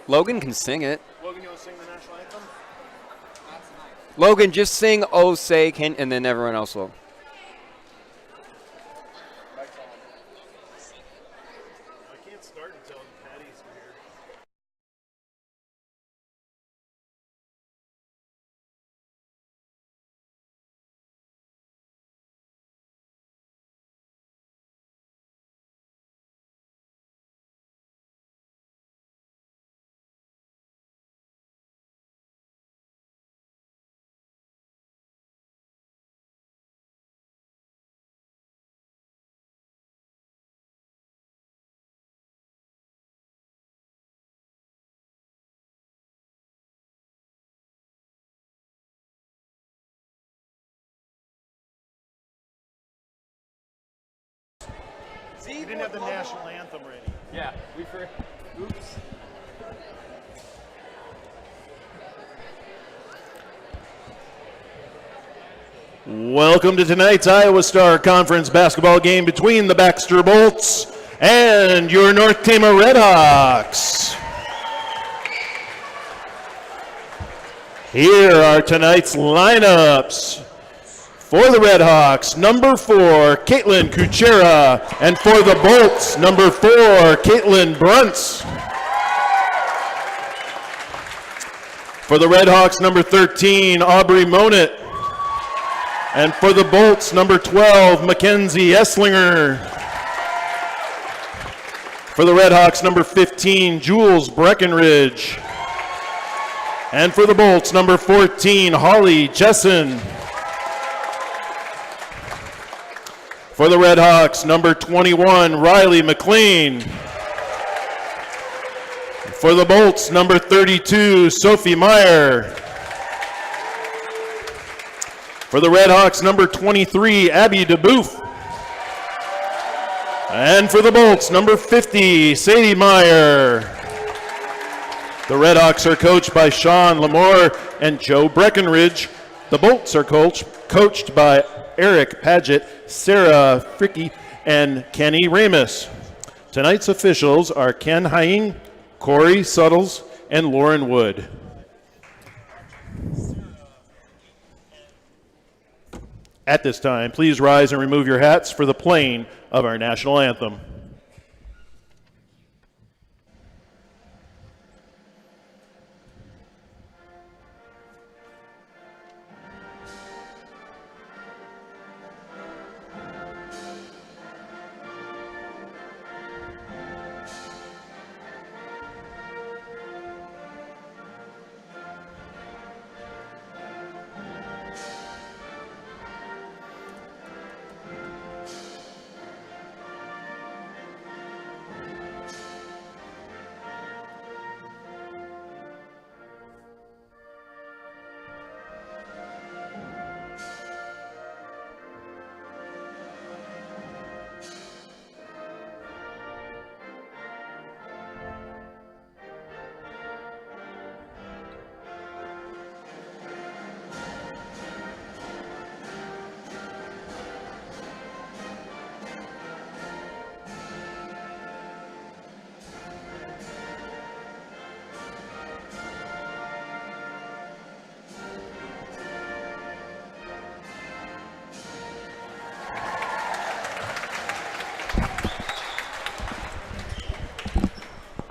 Logan can sing it. Logan, you want to sing the national anthem? Logan, just sing "Oh Say Can," and then everyone else will. I can't start until Patty's here. See, We didn't have the national anthem ready. Yeah, we for. Oops. Welcome to tonight's Iowa Star Conference basketball game between the Baxter Bolts and your North Tama Redhawks. Here are tonight's lineups. For the Redhawks, number 4, Caitlin Kuchera, and for the Bolts, number 4, Caitlin Brunts. For the Redhawks, number 13, Aubrey Monett. And for the Bolts, number 12, Mackenzie Esslinger. For the Redhawks, number 15, Jules Breckenridge. And for the Bolts, number 14, Holly Jessen. For the Redhawks, number 21, Riley McLean. For the Bolts, number 32, Sophie Meyer. For the Redhawks, number 23, Abby DeBoof. And for the Bolts, number 50, Sadie Meyer. The Redhawks are coached by Sean Lamore and Joe Breckenridge. The Bolts are coached by Eric Paget, Sarah Fricky, and Kenny Ramus. Tonight's officials are Ken Hying, Corey Suttles, and Lauren Wood. At this time, please rise and remove your hats for the playing of our national anthem.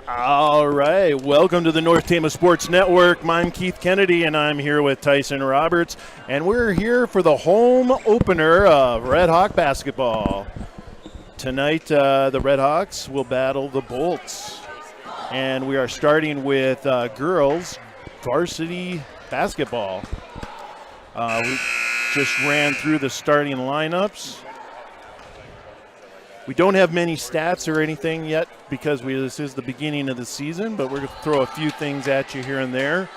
All right, welcome to the North Tama Sports Network. I'm Keith Kennedy, and I'm here with Tyson Roberts, and we're here for the home opener of Red Hawk basketball. Tonight, the Red Hawks will battle the Bolts, and we are starting with girls varsity basketball. We just ran through the starting lineups. We don't have many stats or anything yet because this is the beginning of the season, but we're going to throw a few things at you here and there.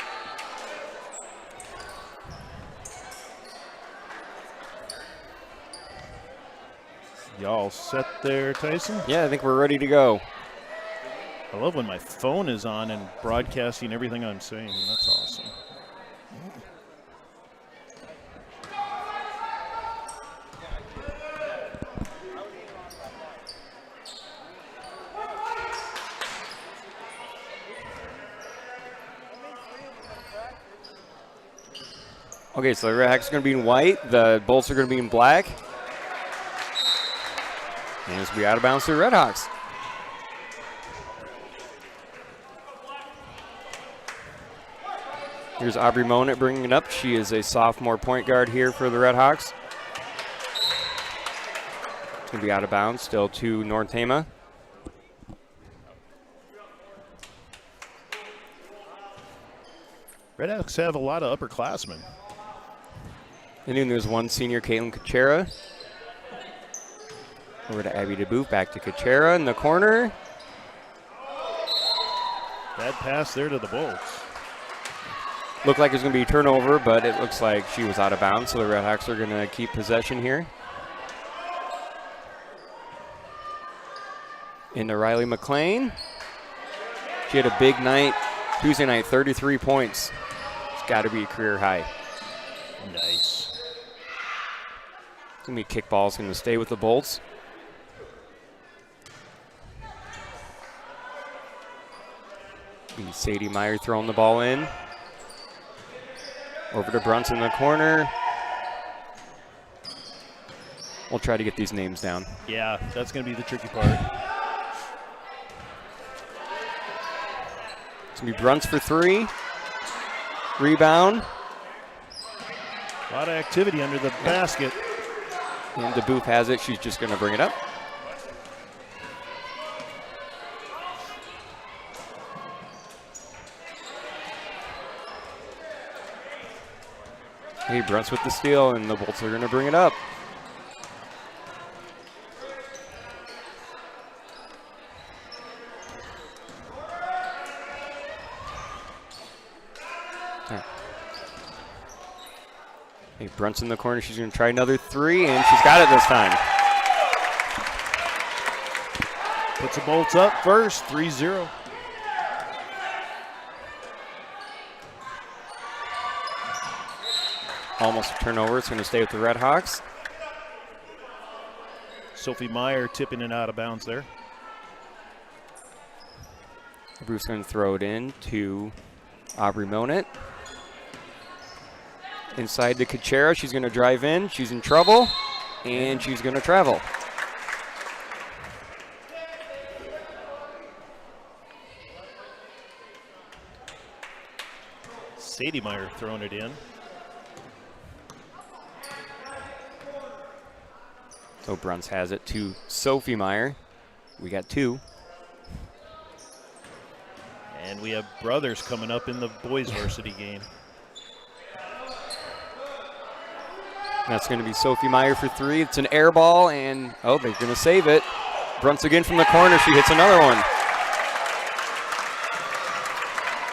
Y'all set there, Tyson? Yeah, I think we're ready to go. I love when my phone is on and broadcasting everything I'm saying. That's awesome. Okay, so the Redhawks are going to be in white. The Bolts are going to be in black. And it's going to be out of bounds to the Redhawks. Here's Aubrey Monett bringing it up. She is a sophomore point guard here for the Redhawks. It's going to be out of bounds, still to North Tama. Redhawks have a lot of upperclassmen. And then there's one senior, Caitlin Kuchera. Over to Abby DeBoof, back to Kuchera in the corner. Bad pass there to the Bolts. Looked like there's going to be a turnover, but it looks like she was out of bounds, so the Redhawks are going to keep possession here. Into Riley McLean. She had a big night, Tuesday night, 33 points. It's got to be a career high. Nice. It's going to be kickball's going to stay with the Bolts. Be Sadie Meyer throwing the ball in. Over to Brunson in the corner. We'll try to get these names down. Yeah, that's going to be the tricky part. It's going to be Bruns for three. Rebound. A lot of activity under the basket. And DeBoof has it. She's just going to bring it up. Hey, Bruns with the steal, and the Bolts are going to bring it up. Hey, Brunson in the corner. She's going to try another three, and she's got it this time. Puts the Bolts up first, 3-0. Almost a turnover. It's going to stay with the Redhawks. Sophie Meyer tipping it out of bounds there. Bruce going to throw it in to Aubrey Monett. Inside to Kuchera. She's going to drive in. She's in trouble, and she's going to travel. Sadie Meyer throwing it in. So Bruns has it to Sophie Meyer. We got two. And we have brothers coming up in the boys varsity game. That's going to be Sophie Meyer for three. It's an air ball, and oh, they're going to save it. Bruns again from the corner. She hits another one.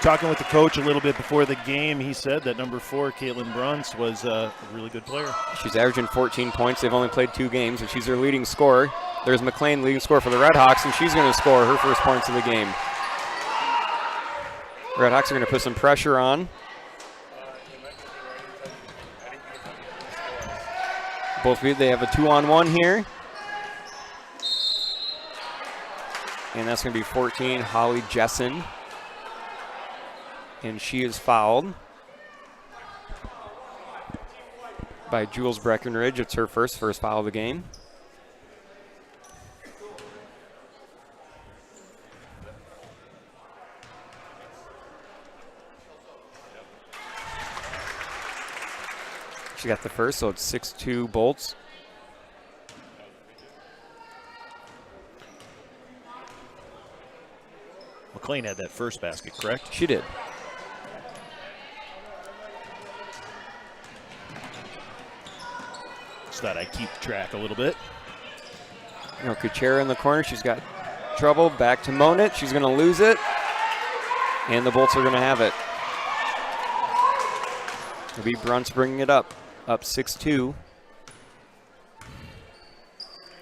Talking with the coach a little bit before the game, he said that number 4, Caitlin Bruns, was a really good player. She's averaging 14 points. They've only played 2 games, and she's their leading scorer. There's McLean, leading scorer for the Redhawks, and she's going to score her first points of the game. Redhawks are going to put some pressure on. They have a 2-on-1 here. And that's going to be 14, Holly Jessen. And she is fouled by Jules Breckenridge. It's her first foul of the game. She got the first, so it's 6-2 Bolts. McLean had that first basket, correct? She did. Just thought I'd keep track a little bit. You know, Kuchera in the corner. She's got trouble. Back to Monett. She's going to lose it. And the Bolts are going to have it. It'll be Bruns bringing it up. Up 6-2.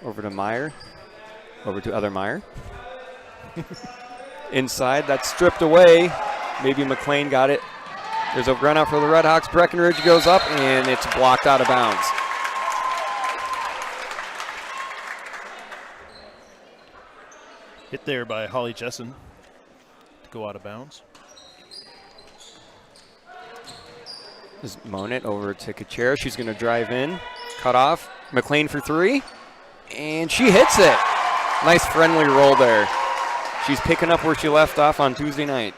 Over to Meyer. Over to other Meyer. Inside, that's stripped away. Maybe McLean got it. There's a run out for the Redhawks. Breckenridge goes up, and it's blocked out of bounds. Hit there by Holly Jessen to go out of bounds. Is Monett over to Kuchera. She's going to drive in, cut off. McLean for three, and she hits it. Nice friendly roll there. She's picking up where she left off on Tuesday night.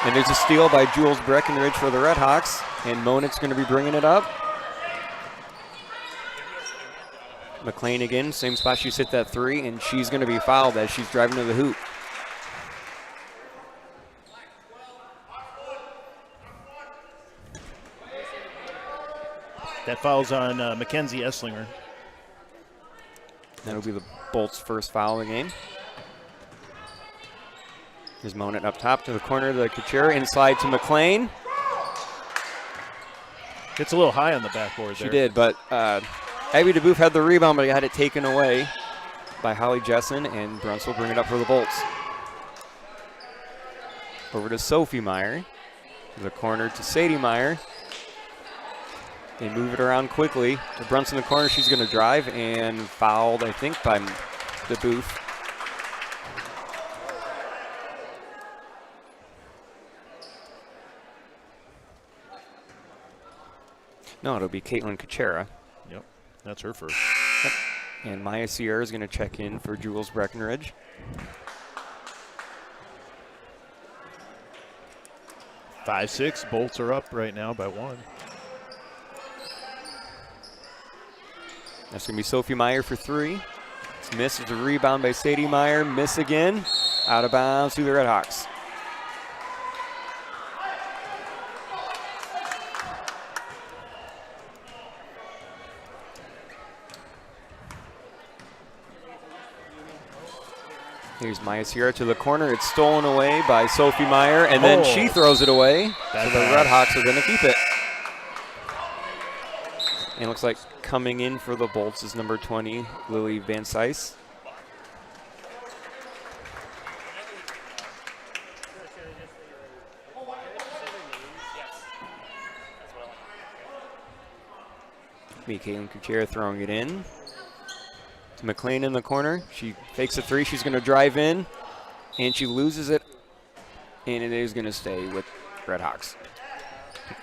And there's a steal by Jules Breckenridge for the Redhawks, and Monett's going to be bringing it up. McLean again, same spot she's hit that three, and she's going to be fouled as she's driving to the hoop. That foul's on Mackenzie Esslinger. That'll be the Bolts' first foul of the game. Here's Monett up top to the corner of the Kuchera, inside to McLean. It's a little high on the backboard there. She did, but Abby DeBoof had the rebound, but he had it taken away by Holly Jessen, and Bruns will bring it up for the Bolts. Over to Sophie Meyer. To the corner to Sadie Meyer. They move it around quickly to Brunson in the corner. She's going to drive and fouled, I think, by DeBoof. No, it'll be Caitlin Kuchera. Yep, that's her first. Yep. And Maya Sierra is going to check in for Jules Breckenridge. 5-6, Bolts are up right now by 1. That's going to be Sophie Meyer for three. It's missed. It's a rebound by Sadie Meyer. Miss again. Out of bounds to the Redhawks. Here's Maya Sierra to the corner. It's stolen away by Sophie Meyer, and then she throws it away. So the Redhawks are going to keep it. And it looks like coming in for the Bolts is number 20, Lily Van Sice. Caitlin Kuchera throwing it in. To McLean in the corner. She fakes a three. She's going to drive in, and she loses it, and it is going to stay with Redhawks.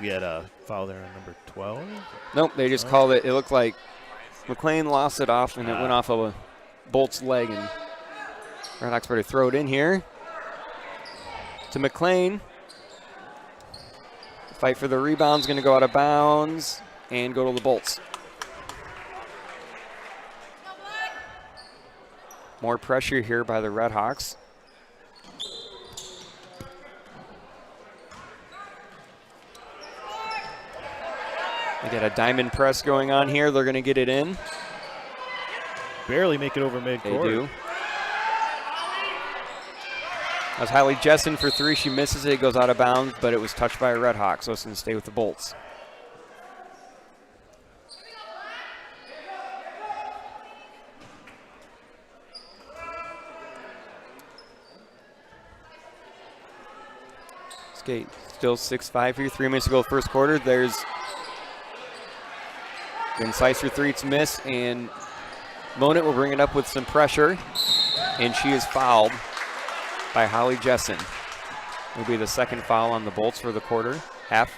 We had a foul there on number 12. Nope, they just called it. It looked like McLean lost it off, and it went off of a Bolt's leg, and Redhawks better throw it in here. To McLean. Fight for the rebound's going to go out of bounds and go to the Bolts. More pressure here by the Redhawks. They got a diamond press going on here. They're going to get it in. Barely make it over midcourt. They do. That's Holly Jessen for three. She misses it. It goes out of bounds, but it was touched by a Redhawk, so it's going to stay with the Bolts. Skate still 6-5 here. 3 minutes to go first quarter. There's Van Sice for three. It's missed, and Monett will bring it up with some pressure, and she is fouled by Holly Jessen. It'll be the second foul on the Bolts for the quarter, half.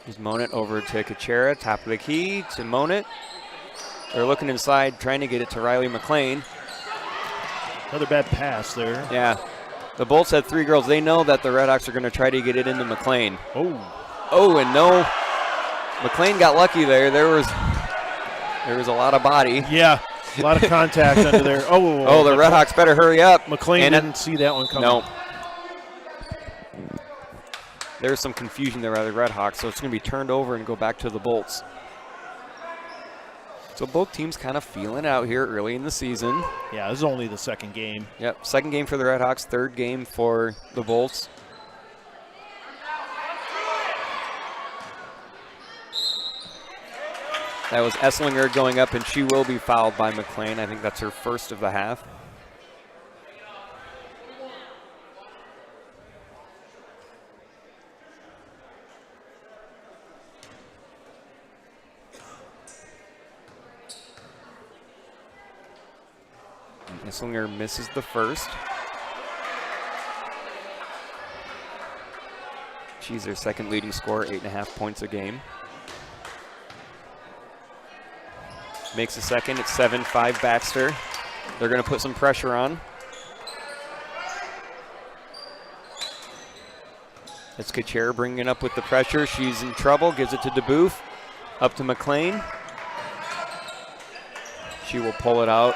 Here's Monett over to Kuchera, top of the key to Monett. They're looking inside, trying to get it to Riley McLean. Another bad pass there. Yeah. The Bolts had three girls. They know that the Redhawks are going to try to get it into McLean. Oh, and no. McLean got lucky there. There was a lot of body. Yeah, a lot of contact under there. Oh, the Redhawks better hurry up. McLean didn't see that one coming. No. There's some confusion there by the Redhawks, so it's going to be turned over and go back to the Bolts. So both teams kind of feeling out here early in the season. Yeah, this is only the second game. Yep, second game for the Redhawks, third game for the Bolts. That was Esslinger going up, and she will be fouled by McLean. I think that's her first of the half. Esslinger misses the first. She's their second leading scorer, 8.5 points a game. Makes the second, it's 7-5 Baxter. They're going to put some pressure on. It's Kuchera bringing it up with the pressure. She's in trouble, gives it to DeBoof. Up to McLean. She will pull it out.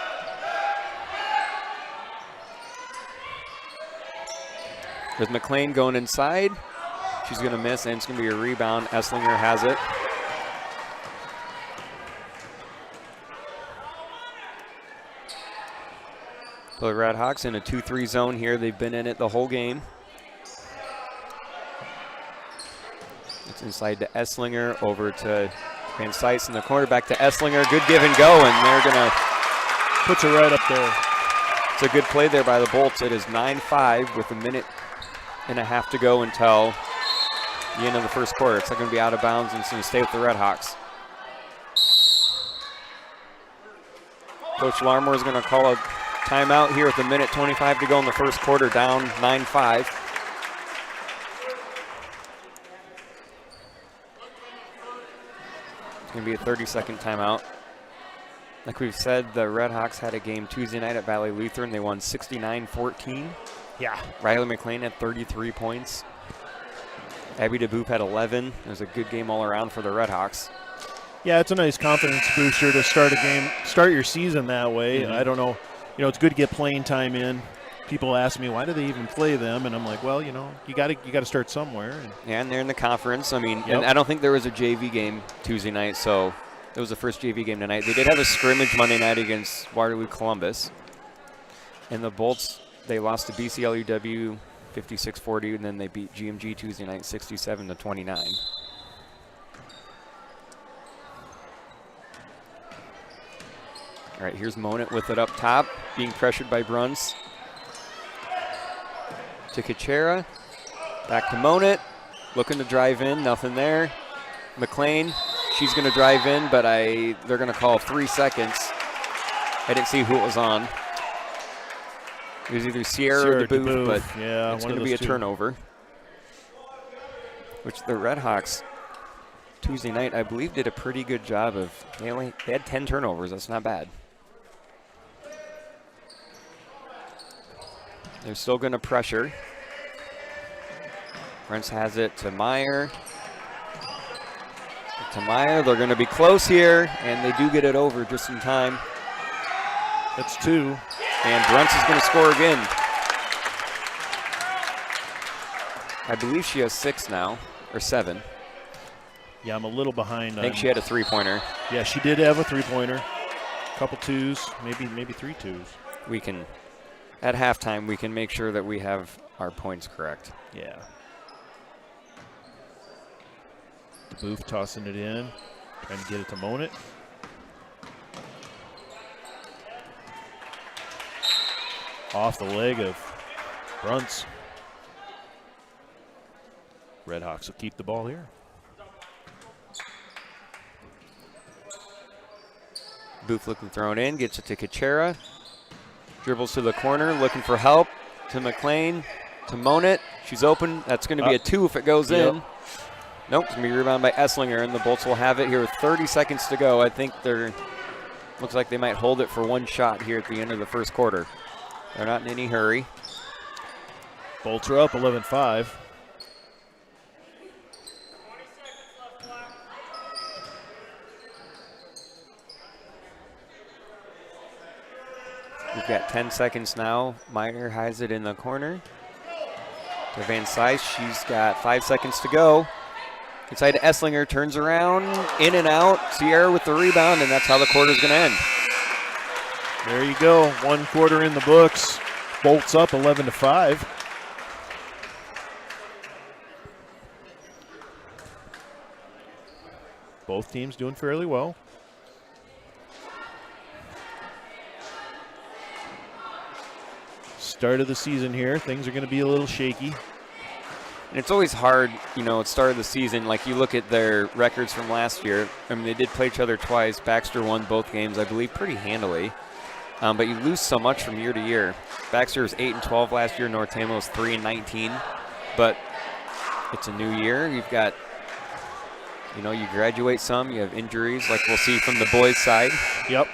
With McLean going inside. She's going to miss, and it's going to be a rebound. Esslinger has it. So the Red Hawks in a 2-3 zone here. They've been in it the whole game. It's inside to Esslinger, over to Van Sice in the corner, back to Esslinger. Good give and go, and they're going to... Puts it right up there. It's a good play there by the Bolts. It is 9-5 with a minute and a half to go until the end of the first quarter. It's not going to be out of bounds, and it's going to stay with the Red Hawks. Coach Larmore is going to call a timeout here with a minute 25 to go in the first quarter, down 9-5. It's going to be a 30-second timeout. Like we've said, the Red Hawks had a game Tuesday night at Valley Lutheran. They won 69-14. Yeah. Riley McLean had 33 points. Abby DeBoop had 11. It was a good game all around for the Red Hawks. Yeah, it's a nice confidence booster to start a game, start your season that way. Mm-hmm. I don't know. You know, it's good to get playing time in. People ask me, why do they even play them? And I'm like, well, you know, you got to start somewhere. Yeah, and they're in the conference. I mean, Yep. and I don't think there was a JV game Tuesday night, so it was the first JV game tonight. They did have a scrimmage Monday night against Waterloo Columbus. And the Bolts, they lost to BCLUW 56-40, and then they beat GMG Tuesday night 67-29. All right, here's Monett with it up top, being pressured by Bruns. To Kuchera, back to Monett, looking to drive in, nothing there. McLean, she's going to drive in, but they're going to call 3 seconds. I didn't see who it was on. It was either Sierra or DeBoof, but yeah, it's going to be a turnover. Which the Red Hawks Tuesday night, I believe, did a pretty good job of. They had 10 turnovers. That's not bad. They're still going to pressure. Brents has it to Meyer. To Meyer, they're going to be close here, and they do get it over just in time. That's 2. And Brents is going to score again. I believe she has 6 now, or 7. Yeah, I'm a little behind. I think she had a 3-pointer. Yeah, she did have a 3-pointer. A couple 2s, maybe 3 2s. We can, at halftime, we can make sure that we have our points correct. Yeah. DeBoof tossing it in, trying to get it to Monett. Off the leg of Brunts. Red Hawks will keep the ball here. Booth looking thrown in, gets it to Kuchera. Dribbles to the corner, looking for help. To McLean, to Monett. She's open. That's going to be a 2 if it goes in. Nope, it's going to be rebounded by Esslinger, and the Bolts will have it here with 30 seconds to go. I think looks like they might hold it for 1 shot here at the end of the first quarter. They're not in any hurry. Bolts are up 11-5. We've got 10 seconds now. Meyer has it in the corner. To Van Sice, she's got 5 seconds to go. Inside to Esslinger, turns around, in and out. Sierra with the rebound, and that's how the quarter's going to end. There you go, 1 quarter in the books. Bolts up 11-5. Both teams doing fairly well. Start of the season here, things are going to be a little shaky. And it's always hard, you know, at the start of the season, like you look at their records from last year. I mean, they did play each other twice. Baxter won both games, I believe, pretty handily. But you lose so much from year to year. Baxter was 8-12 last year. North Tama was 3-19. But it's a new year. You've got, you graduate some. You have injuries, like we'll see from the boys' side. Yep.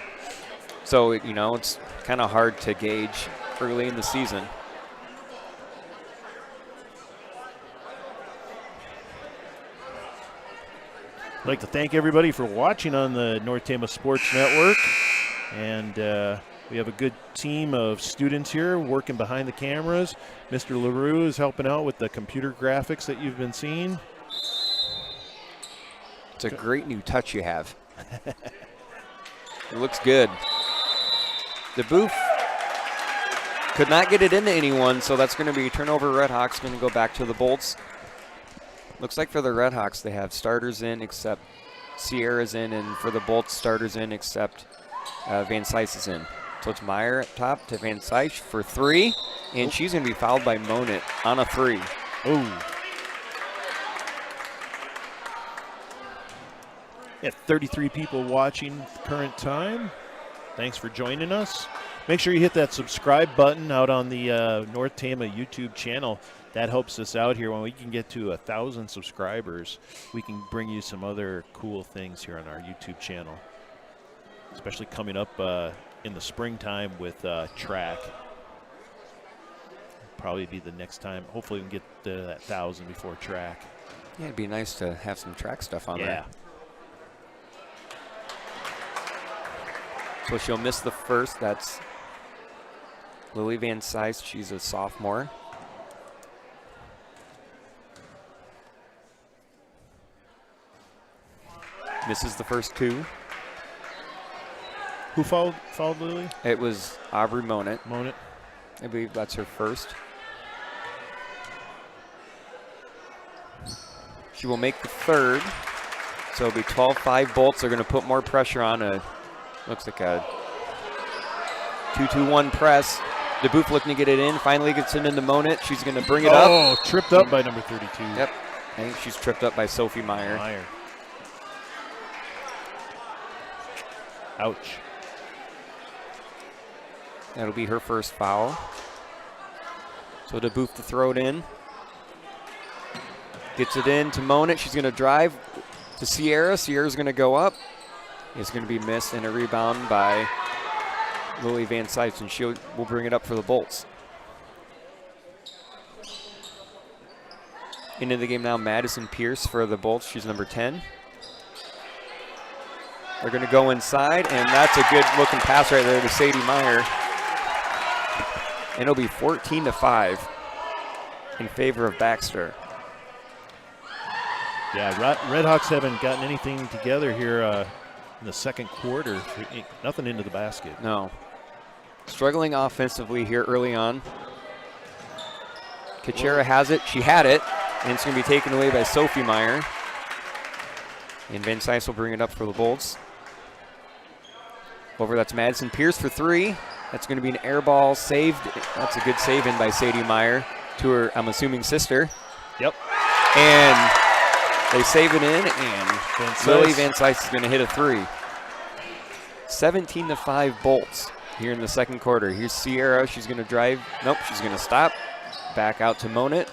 So, it's kind of hard to gauge early in the season. I'd like to thank everybody for watching on the North Tama Sports Network. And we have a good team of students here working behind the cameras. Mr. LaRue is helping out with the computer graphics that you've been seeing. It's a great new touch you have. It looks good. The booth could not get it into anyone, so that's going to be a turnover. Red Hawks going to go back to the Bolts. Looks like for the Red Hawks, they have starters in except Sierra's in, and for the Bolts, starters in except Van Sice is in. So it's Meyer up top to Van Sice for 3, and she's going to be fouled by Monit on a 3. Oh. Yeah, 33 people watching at the current time. Thanks for joining us. Make sure you hit that subscribe button out on the North Tama YouTube channel. That helps us out here. When we can get to 1,000 subscribers, we can bring you some other cool things here on our YouTube channel, especially coming up in the springtime with track. Probably be the next time. Hopefully we can get to that 1,000 before track. Yeah, it'd be nice to have some track stuff on there. So she'll miss the first. That's Lily Van Sice. She's a sophomore. Misses the first 2. Who fouled Lily? It was Aubrey Monit. Monit. I believe that's her first. She will make the third. So it'll be 12-5 Bolts. They're going to put more pressure on looks like a 2-2-1 press. DeBoof looking to get it in. Finally gets it into Monit. She's going to bring it up. Oh, tripped up by number 32. Yep. I think she's tripped up by Sophie Meyer. Ouch. That'll be her first foul. So DeBoof to throw it in. Gets it in to Monit. She's going to drive to Sierra. Sierra's going to go up. It's going to be missed, and a rebound by Lily Van Sice, and she will bring it up for the Bolts. Into the game now, Madison Pierce for the Bolts. She's number 10. They're going to go inside, and that's a good-looking pass right there to Sadie Meyer. And it'll be 14-5 in favor of Baxter. Yeah, Red Hawks haven't gotten anything together here in the second quarter. Nothing into the basket. No. Struggling offensively here early on. Kachera has it. She had it, and it's going to be taken away by Sophie Meyer. And Van Sice will bring it up for the Bolts. Over, that's Madison Pierce for 3. That's going to be an air ball saved. That's a good save in by Sadie Meyer to her, I'm assuming, sister. Yep. And they save it in, and Lily Van Sice is going to hit a 3. 17-5 Bolts here in the second quarter. Here's Sierra. She's going to drive. Nope, she's going to stop. Back out to Monit.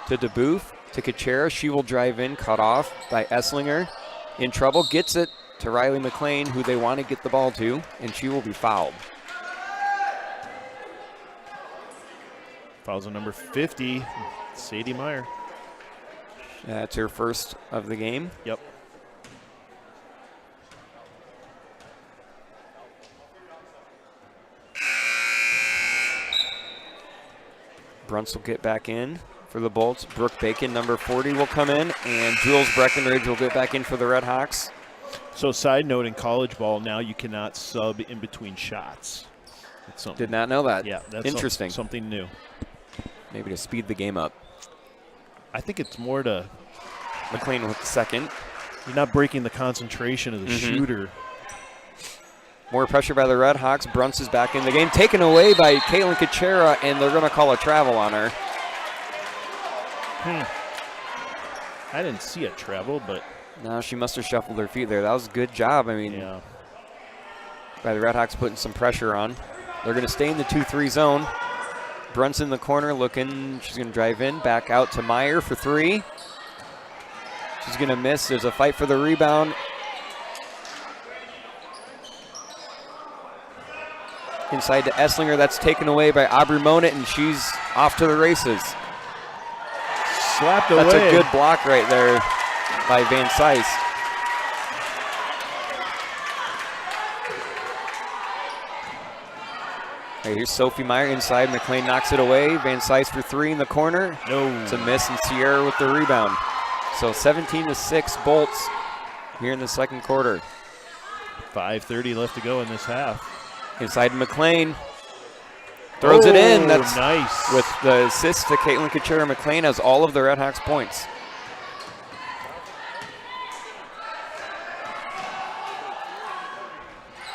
To DeBoof. To Kachera. She will drive in, cut off by Esslinger. In trouble, gets it to Riley McLean, who they want to get the ball to, and she will be fouled. Fouls on number 50, Sadie Meyer. That's her first of the game. Yep. Brunts will get back in for the Bolts. Brooke Bacon, number 40, will come in, and Jules Breckenridge will get back in for the Red Hawks. So, side note, in college ball now you cannot sub in between shots. Did not know that. Yeah, that's interesting. Something new. Maybe to speed the game up. I think it's more to McLean with the second. You're not breaking the concentration of the shooter. More pressure by the Red Hawks. Brunts is back in the game. Taken away by Caitlin Kachera, and they're going to call a travel on her. I didn't see a travel, but... No, she must have shuffled her feet there. That was a good job. I mean, yeah. by the Red Hawks putting some pressure on. They're going to stay in the 2-3 zone. Brunson in the corner looking. She's going to drive in, back out to Meyer for 3. She's going to miss. There's a fight for the rebound. Inside to Esslinger. That's taken away by Aubrey Monett, and she's off to the races. Slapped away. That's a good block right there by Van Cise. Right, here's Sophie Meyer inside. McLean knocks it away. Van Cise for 3 in the corner. No. It's a miss, and Sierra with the rebound. So 17-6 Bolts here in the second quarter. 5:30 left to go in this half. Inside McLean. Throws it in. That's nice. With the assist to Caitlin Kuchera. McLean has all of the Red Hawks points.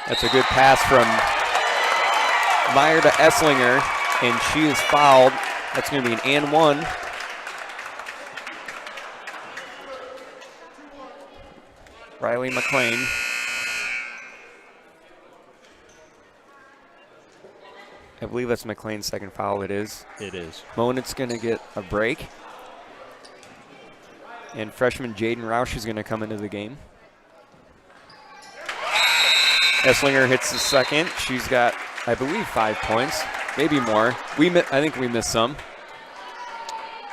That's a good pass from Meyer to Esslinger, and she is fouled. That's going to be an and 1. Riley McLean. I believe that's McLean's second foul. It is. It is. Monett's going to get a break. And freshman Jaden Roush is going to come into the game. Esslinger hits the second. She's got, I believe, 5 points, maybe more. I think we missed some.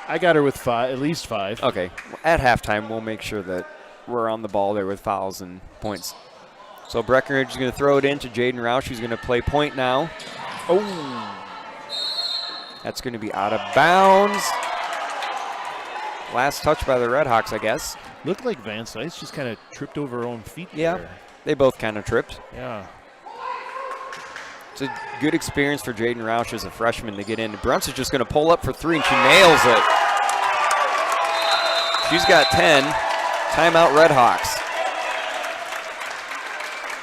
I got her with 5, at least 5. Okay. At halftime, we'll make sure that we're on the ball there with fouls and points. So Breckenridge is going to throw it in to Jaden Roush, who's going to play point now. Oh. That's going to be out of bounds. Last touch by the Red Hawks, I guess. Looked like Van Cise just kind of tripped over her own feet Yeah, there. They both kind of tripped. Yeah. It's a good experience for Jaden Roush as a freshman to get in. Brunson's just going to pull up for 3, and she nails it. She's got 10. Timeout Red Hawks.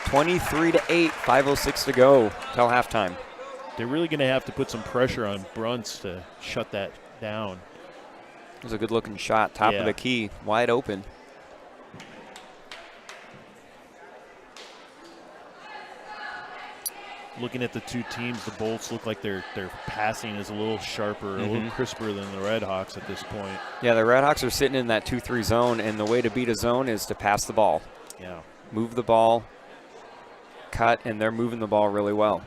23-8, 5:06 to go till halftime. They're really going to have to put some pressure on Bruns to shut that down. It was a good-looking shot, top of the key, wide open. Looking at the two teams, the Bolts look like their passing is a little sharper, a little crisper than the Red Hawks at this point. Yeah, the Red Hawks are sitting in that 2-3 zone, and the way to beat a zone is to pass the ball. Yeah. Move the ball, cut, and they're moving the ball really well.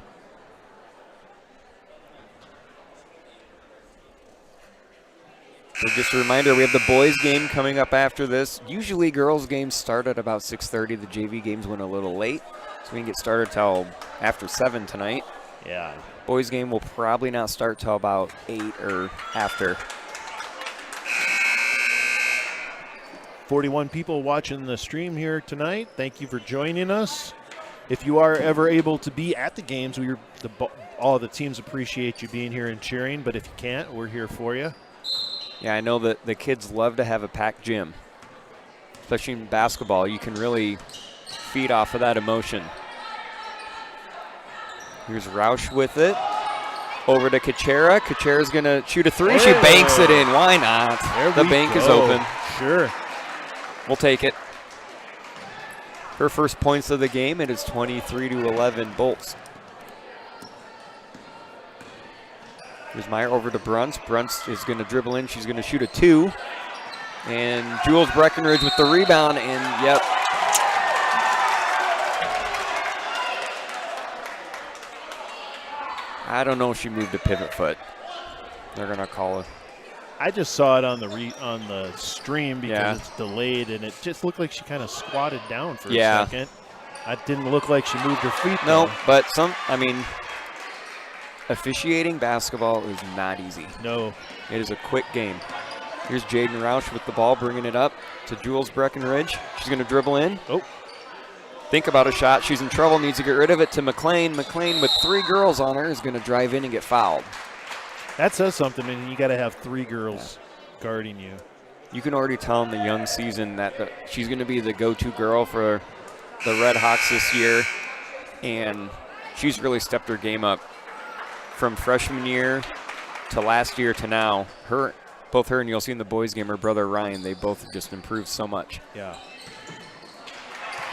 So just a reminder, we have the boys game coming up after this. Usually girls games start at about 6:30. The JV games went a little late, so we can get started till after 7 tonight. Yeah. Boys game will probably not start till about 8 or after. 41 people watching the stream here tonight. Thank you for joining us. If you are ever able to be at the games, all of the teams appreciate you being here and cheering, but if you can't, we're here for you. Yeah, I know that the kids love to have a packed gym, especially in basketball. You can really feed off of that emotion. Here's Roush with it. Over to Kuchera. Kuchera's going to shoot a 3. She banks it in. Why not? The bank is open. Sure. We'll take it. Her first points of the game. It is 23-11 Bolts. Here's Meyer over to Bruns. Bruns is going to dribble in. She's going to shoot a 2. And Jules Breckenridge with the rebound. And, yep. I don't know if she moved a pivot foot. They're going to call it. I just saw it on the stream because it's delayed, and it just looked like she kind of squatted down for a second. It didn't look like she moved her feet. No, but officiating basketball is not easy. No. It is a quick game. Here's Jaden Roush with the ball, bringing it up to Jules Breckenridge. She's going to dribble in. Oh. Think about a shot. She's in trouble, needs to get rid of it to McLean. McLean with 3 girls on her is going to drive in and get fouled. That says something, and you got to have 3 girls guarding you. You can already tell in the young season that she's going to be the go-to girl for the Red Hawks this year, and she's really stepped her game up from freshman year to last year to now. Both her and you'll see in the boys game, her brother Ryan, they both have just improved so much. Yeah.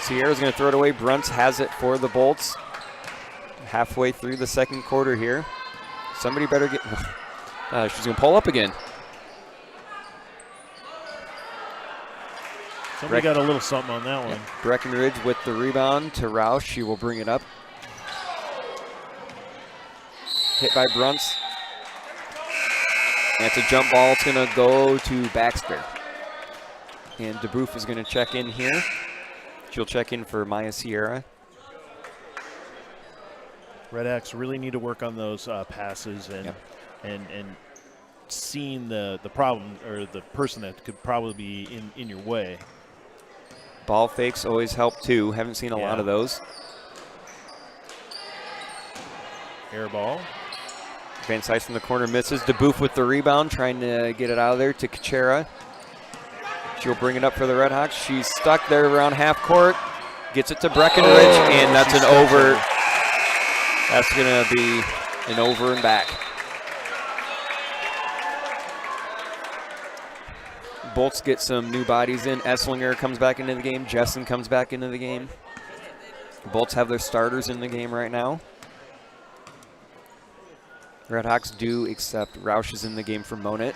Sierra's going to throw it away. Bruns has it for the Bolts. halfway through the second quarter here. Somebody better get, she's gonna pull up again. Somebody got a little something on that one. Breckenridge with the rebound to Roush. She will bring it up. Hit by Brunts. And it's a jump ball. It's going to go to Baxter. And DeBoof is going to check in here. She'll check in for Maya Sierra. Red Hawks really need to work on those passes and seeing the problem or the person that could probably be in your way. Ball fakes always help too. Haven't seen a lot of those. Air ball. Van Sice in the corner misses. DeBoof with the rebound, trying to get it out of there to Kuchera. She'll bring it up for the Red Hawks. She's stuck there around half court. Gets it to Breckenridge, and that's an over. That's going to be an over and back. Bolts get some new bodies in. Esslinger comes back into the game. Jessen comes back into the game. Bolts have their starters in the game right now. Red Hawks do, except Roush is in the game for Monett.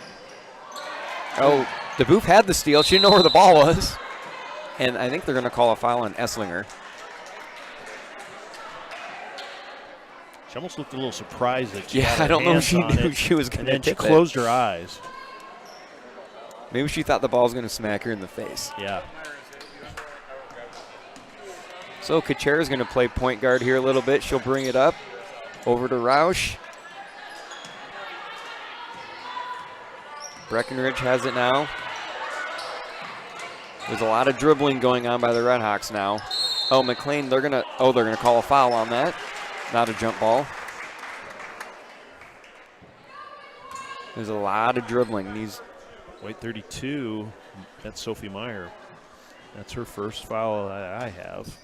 Oh, DeBoof had the steal. She didn't know where the ball was. And I think they're going to call a foul on Esslinger. She almost looked a little surprised that she had I her don't know if hands she on knew it, she was going to and then she closed her eyes. Maybe she thought the ball was going to smack her in the face. Yeah. So Kuchera is going to play point guard here a little bit. She'll bring it up over to Roush. Breckenridge has it now. There's a lot of dribbling going on by the Red Hawks now. Oh, McLean, they're gonna call a foul on that. Not a jump ball. There's a lot of dribbling. White 32, that's Sophie Meyer. That's her first foul that I have.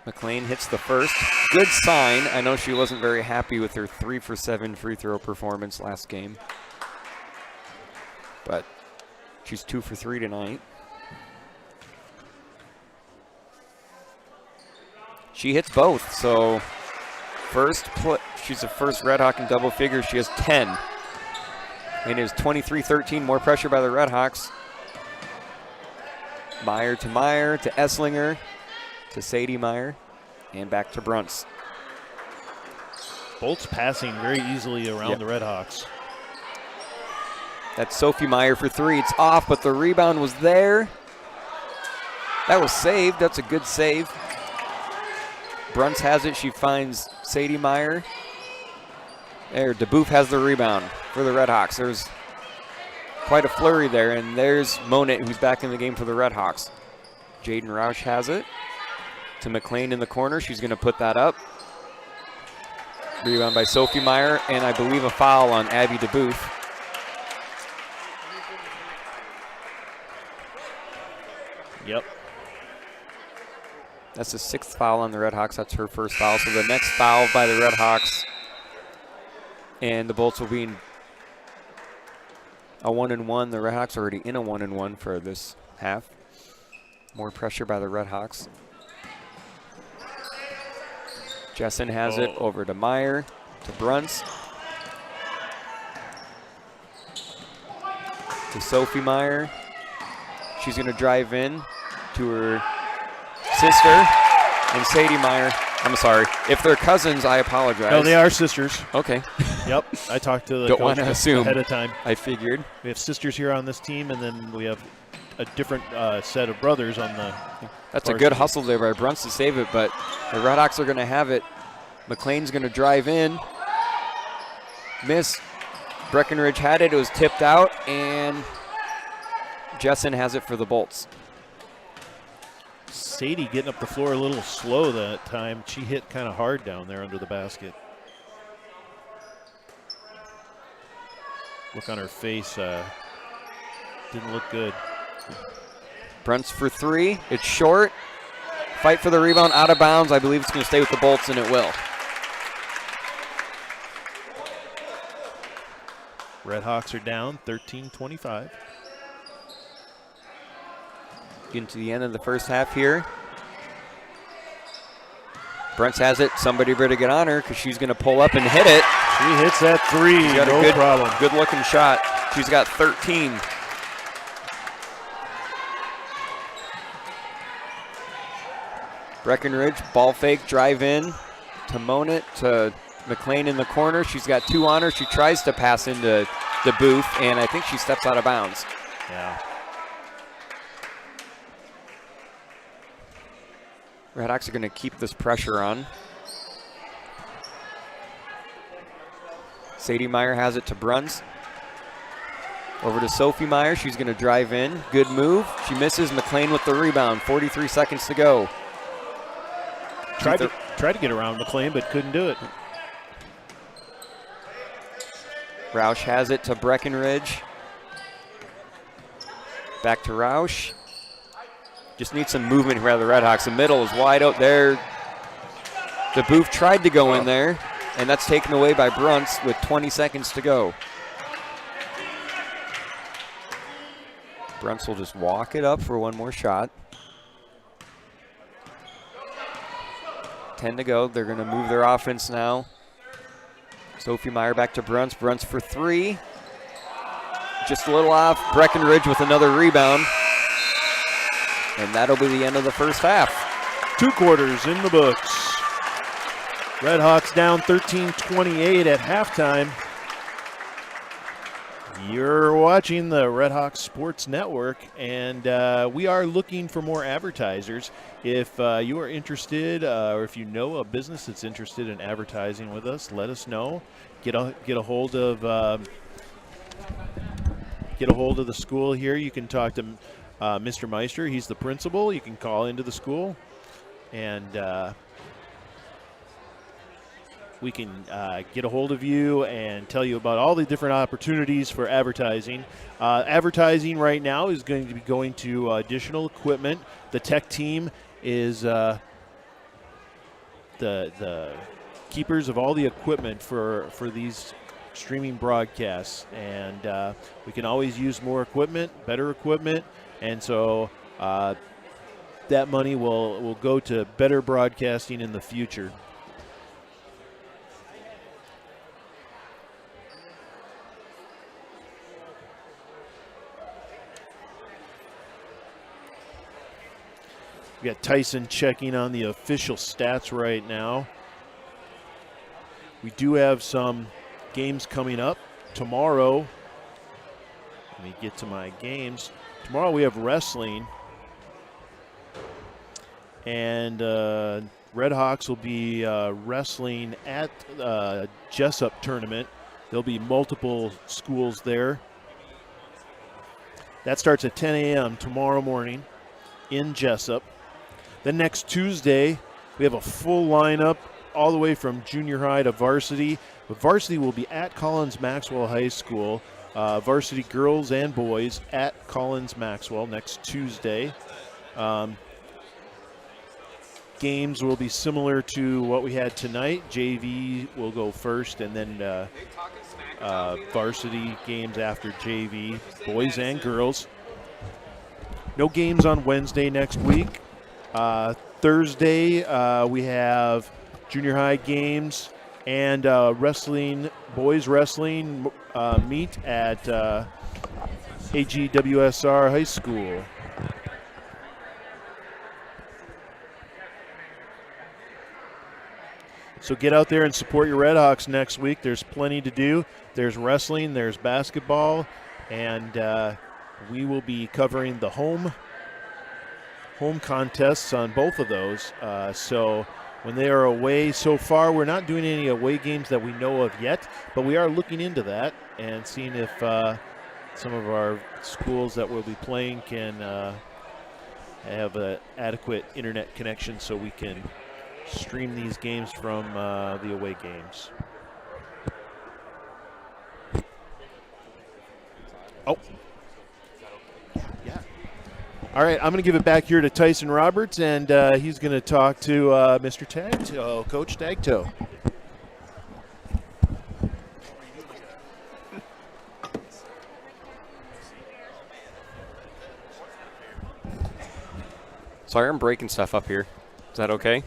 McLean hits the first. Good sign. I know she wasn't very happy with her 3 for 7 free throw performance last game. But she's 2 for 3 tonight. She hits both, so she's the first Red Hawk in double figures. She has 10. And it is 23-13, more pressure by the Red Hawks. Meyer to Esslinger, to Sadie Meyer, and back to Brunts. Bolts passing very easily around the Red Hawks. That's Sophie Meyer for 3. It's off, but the rebound was there. That was saved. That's a good save. Brunts has it. She finds Sadie Meyer. There, DeBoof has the rebound for the Red Hawks. There's quite a flurry there, and there's Monett, who's back in the game for the Red Hawks. Jaden Roush has it to McLean in the corner. She's going to put that up. Rebound by Sophie Meyer, and I believe a foul on Abby DeBoof. Yep. That's the 6th foul on the Red Hawks. That's her first foul. So the next foul by the Red Hawks, and the Bolts will be in a 1-and-1. The Red Hawks are already in a 1-and-1 for this half. More pressure by the Red Hawks. Jessen has it over to Meyer, to Brunts, to Sophie Meyer. She's going to drive in to her sister, and Sadie Meyer. I'm sorry. If they're cousins, I apologize. No, they are sisters. Okay. Yep. I talked to the Don't want to assume ahead of time. I figured. We have sisters here on this team, and then we have a different set of brothers on the That's a good hustle there by Brunts to save it, but the Red Hawks are going to have it. McLean's going to drive in. Miss. Breckenridge had it. It was tipped out, and Jessen has it for the Bolts. Sadie getting up the floor a little slow that time. She hit kind of hard down there under the basket. Look on her face. Didn't look good. Brunts for 3. It's short. Fight for the rebound. Out of bounds. I believe it's going to stay with the Bolts, and it will. Red Hawks are down 13-25. Getting to the end of the first half here. Brents has it. Somebody better get on her because she's going to pull up and hit it. She hits that three. She's got no a good, problem. good-looking shot. She's got 13. Breckenridge, ball fake, drive in to Monit, to McLean in the corner. She's got 2 on her. She tries to pass into the booth, and I think she steps out of bounds. Yeah. Redhawks are going to keep this pressure on. Sadie Meyer has it to Bruns. Over to Sophie Meyer. She's going to drive in. Good move. She misses. McLean with the rebound. 43 seconds to go. Tried to get around McLean, but couldn't do it. Roush has it to Breckenridge. Back to Roush. Just needs some movement here out of the Redhawks. The middle is wide out there. The booth tried to go in there, and that's taken away by Brunts with 20 seconds to go. Brunts will just walk it up for one more shot. 10 to go. They're going to move their offense now. Sophie Meyer back to Brunts. Brunts for 3. Just a little off. Breckenridge with another rebound. And that'll be the end of the first half. 2 quarters in the books. Redhawks down 13-28 at halftime. You're watching the Redhawks Sports Network, and we are looking for more advertisers. If you are interested, or if you know a business that's interested in advertising with us, let us know. Get a hold of the school here. You can talk to Mr. Meister. He's the principal. You can call into the school, and we can get a hold of you and tell you about all the different opportunities for advertising. Advertising right now is going to be going to additional equipment. The tech team is the keepers of all the equipment for these streaming broadcasts, and we can always use more equipment, better equipment, and so that money will go to better broadcasting in the future. We got Tyson checking on the official stats right now. We do have some games coming up tomorrow. Let me get to my games. Tomorrow we have wrestling. And Redhawks will be wrestling at Jessup tournament. There'll be multiple schools there. That starts at 10 a.m. tomorrow morning in Jessup. Then next Tuesday, we have a full lineup all the way from junior high to varsity. But varsity will be at Collins Maxwell High School. Varsity girls and boys at Collins Maxwell next Tuesday. Games will be similar to what we had tonight. JV will go first, and then varsity games after JV, boys and girls. No games on Wednesday next week. Thursday, we have junior high games and wrestling, boys wrestling meet at AGWSR High School. So get out there and support your Redhawks next week. There's plenty to do. There's wrestling, there's basketball, and we will be covering the home contests on both of those. So when they are away, so far we're not doing any away games that we know of yet, but we are looking into that and seeing if some of our schools that will be playing can have an adequate internet connection so we can stream these games from the away games. Oh. Yeah. All right, I'm going to give it back here to Tyson Roberts, and he's going to talk to Mr. Tagtoe, Coach Tagtoe. Sorry, I'm breaking stuff up here. Is that okay?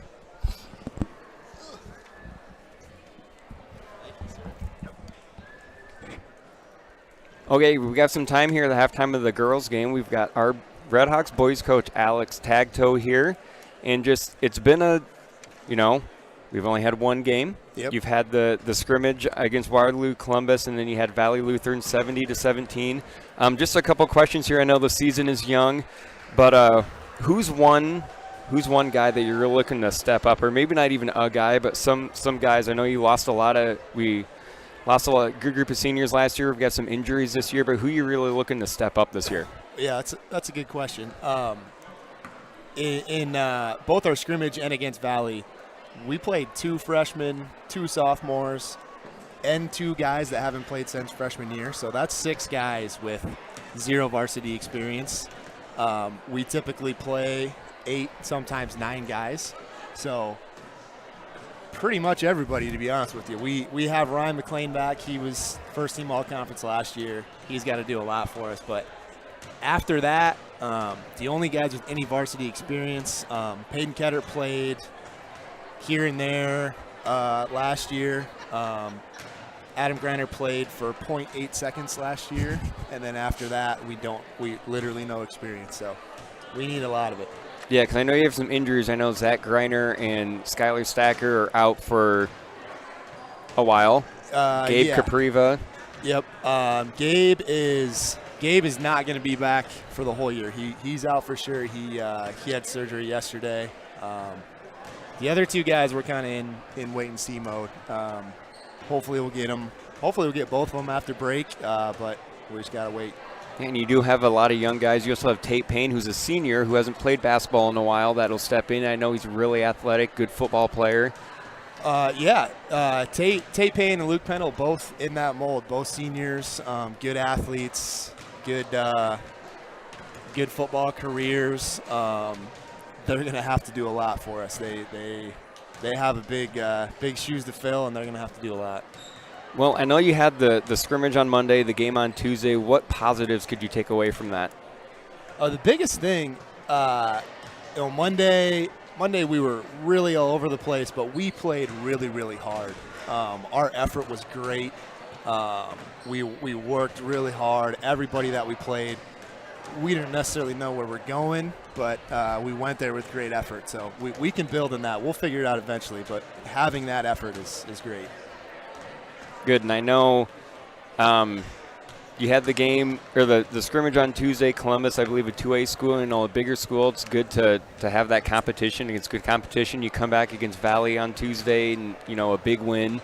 Okay, we got some time here at the halftime of the girls' game. We've got our Red Hawks boys coach Alex Tagtoe here, and just it's been a, we've only had one game. Yep. You've had the scrimmage against Waterloo Columbus, and then you had Valley Lutheran 70-17. Just a couple questions here. I know the season is young, but who's one guy that you're really looking to step up, or maybe not even a guy, but some guys? I know you lost a lot, good group of seniors last year. We've got some injuries this year, but who are you really looking to step up this year? Yeah, that's a good question. In both our scrimmage and against Valley, we played 2 freshmen, 2 sophomores, and 2 guys that haven't played since freshman year. So that's 6 guys with 0 varsity experience. We typically play 8, sometimes 9 guys. So pretty much everybody, to be honest with you. We have Ryan McLean back. He was first team all-conference last year. He's got to do a lot for us. But after that, the only guys with any varsity experience, Peyton Kettert played here and there last year. Adam Greiner played for 0.8 seconds last year. And then after that, we literally no experience. So we need a lot of it. Yeah, because I know you have some injuries. I know Zach Greiner and Skylar Stacker are out for a while. Gabe Capriva. Yep. Gabe is not going to be back for the whole year. He's out for sure. He had surgery yesterday. The other 2 guys were kind of in wait and see mode. Hopefully we'll get them. Hopefully we'll get both of them after break. But we just gotta wait. And you do have a lot of young guys. You also have Tate Payne, who's a senior, who hasn't played basketball in a while. That'll step in. I know he's really athletic, good football player. Tate Payne and Luke Pendle, both in that mold. Both seniors, good athletes, good football careers. They're going to have to do a lot for us. They have a big shoes to fill, and they're going to have to do a lot. Well, I know you had the scrimmage on Monday, the game on Tuesday. What positives could you take away from that? The biggest thing, Monday we were really all over the place, but we played really, really hard. Our effort was great. We worked really hard. Everybody that we played, we didn't necessarily know where we're going, but we went there with great effort. So we can build on that. We'll figure it out eventually, but having that effort is great. Good, and I know you had the game or the scrimmage on Tuesday. Columbus, I believe, a 2A school, and a bigger school. It's good to have that competition. It's good competition. You come back against Valley on Tuesday, and a big win.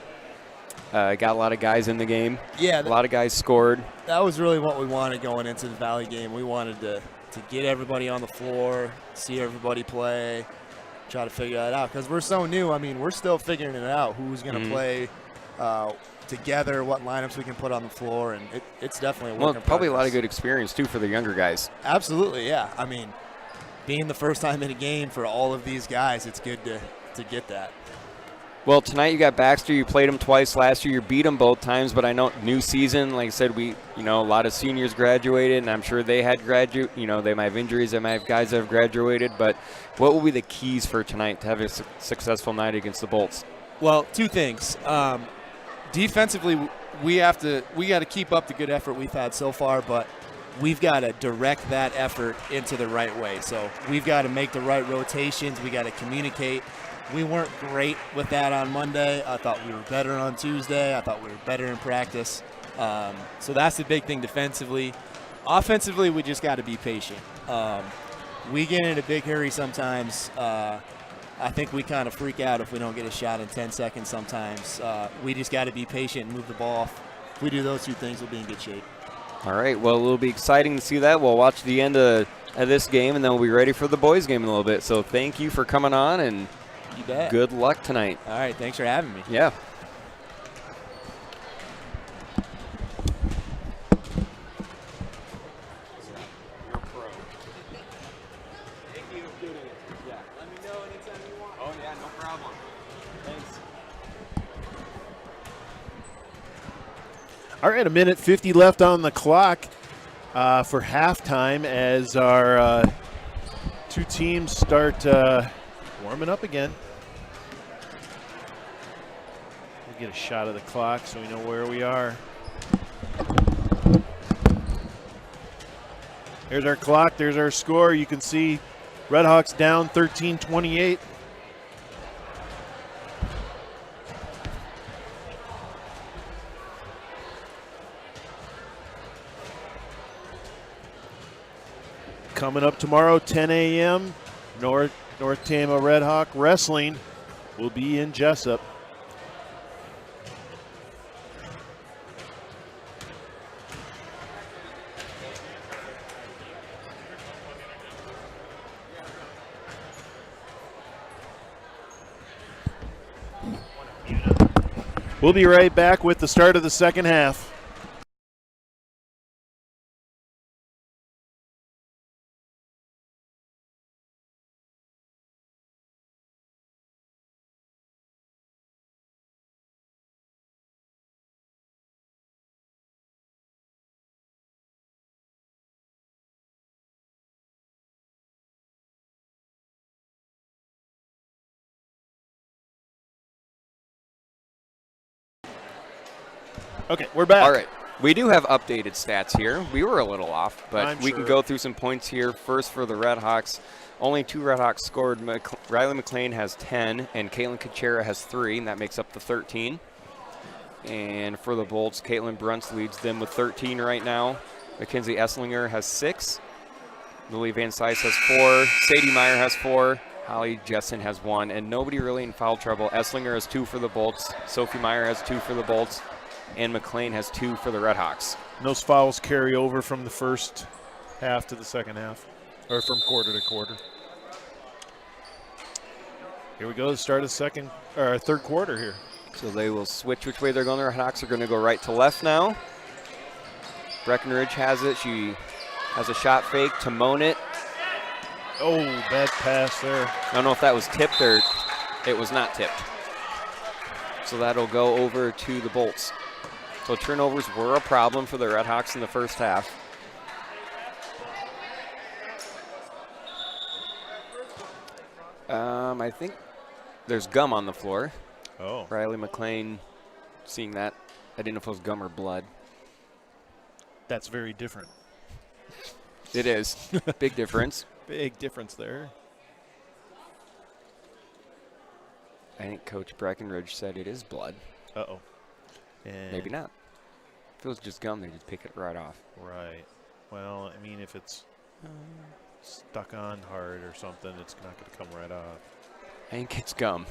Got a lot of guys in the game. Yeah, a lot of guys scored. That was really what we wanted going into the Valley game. We wanted to get everybody on the floor, see everybody play, try to figure that out because we're so new. I mean, we're still figuring it out. Who's going to play together, what lineups we can put on the floor, and it's definitely a work in probably progress. A lot of good experience too for the younger guys. Absolutely, yeah. I mean, being the first time in a game for all of these guys, it's good to get that. Well, tonight you got Baxter. You played them twice last year. You beat them both times, but I know new season. Like I said, a lot of seniors graduated, and I'm sure they had they might have injuries. They might have guys that have graduated. But what will be the keys for tonight to have a successful night against the Bolts? Well, 2 things. Defensively, we got to keep up the good effort we've had so far, but we've got to direct that effort into the right way. So we've got to make the right rotations. We got to communicate. We weren't great with that on Monday. I thought we were better on Tuesday. I thought we were better in practice. So that's the big thing defensively. Offensively, we just got to be patient. We get in a big hurry sometimes. I think we kind of freak out if we don't get a shot in 10 seconds sometimes. We just got to be patient and move the ball. If we do those 2 things, we'll be in good shape. All right. Well, it'll be exciting to see that. We'll watch the end of this game, and then we'll be ready for the boys' game in a little bit. So thank you for coming on, and you bet. Good luck tonight. All right. Thanks for having me. Yeah. All right, 1:50 left on the clock for halftime as our 2 teams start warming up again. We'll get a shot of the clock so we know where we are. There's our clock. There's our score. You can see Redhawks down 13-28. Coming up tomorrow, 10 a.m., North Tama Redhawk Wrestling will be in Jessup. We'll be right back with the start of the second half. Okay, we're back. All right. We do have updated stats here. We were a little off, but we can sure. go through some points here. First for the Redhawks, only 2 Redhawks scored. Riley McLean has 10, and Caitlin Kuchera has 3, and that makes up the 13. And for the Bolts, Caitlin Bruntz leads them with 13 right now. Mackenzie Esslinger has 6. Lily Van Sice has 4. Sadie Meyer has 4. Holly Jessen has 1, and nobody really in foul trouble. Esslinger has 2 for the Bolts. Sophie Meyer has 2 for the Bolts. And McLean has 2 for the Redhawks. Those fouls carry over from the first half to the second half, or from quarter to quarter. Here we go, the start of third quarter here. So they will switch which way they're going. The Redhawks are going to go right to left now. Breckenridge has it. She has a shot fake to moan it. Oh, bad pass there. I don't know if that was tipped or it was not tipped. So that'll go over to the Bolts. So turnovers were a problem for the Redhawks in the first half. I think there's gum on the floor. Oh. Riley McLean seeing that. I didn't know if it was gum or blood. That's very different. It is. Big difference. Big difference there. I think Coach Breckenridge said it is blood. Uh-oh. And Maybe not. If it was just gum, they just pick it right off. Right. Well, I mean, if it's stuck on hard or something, it's not going to come right off. I think it's gum.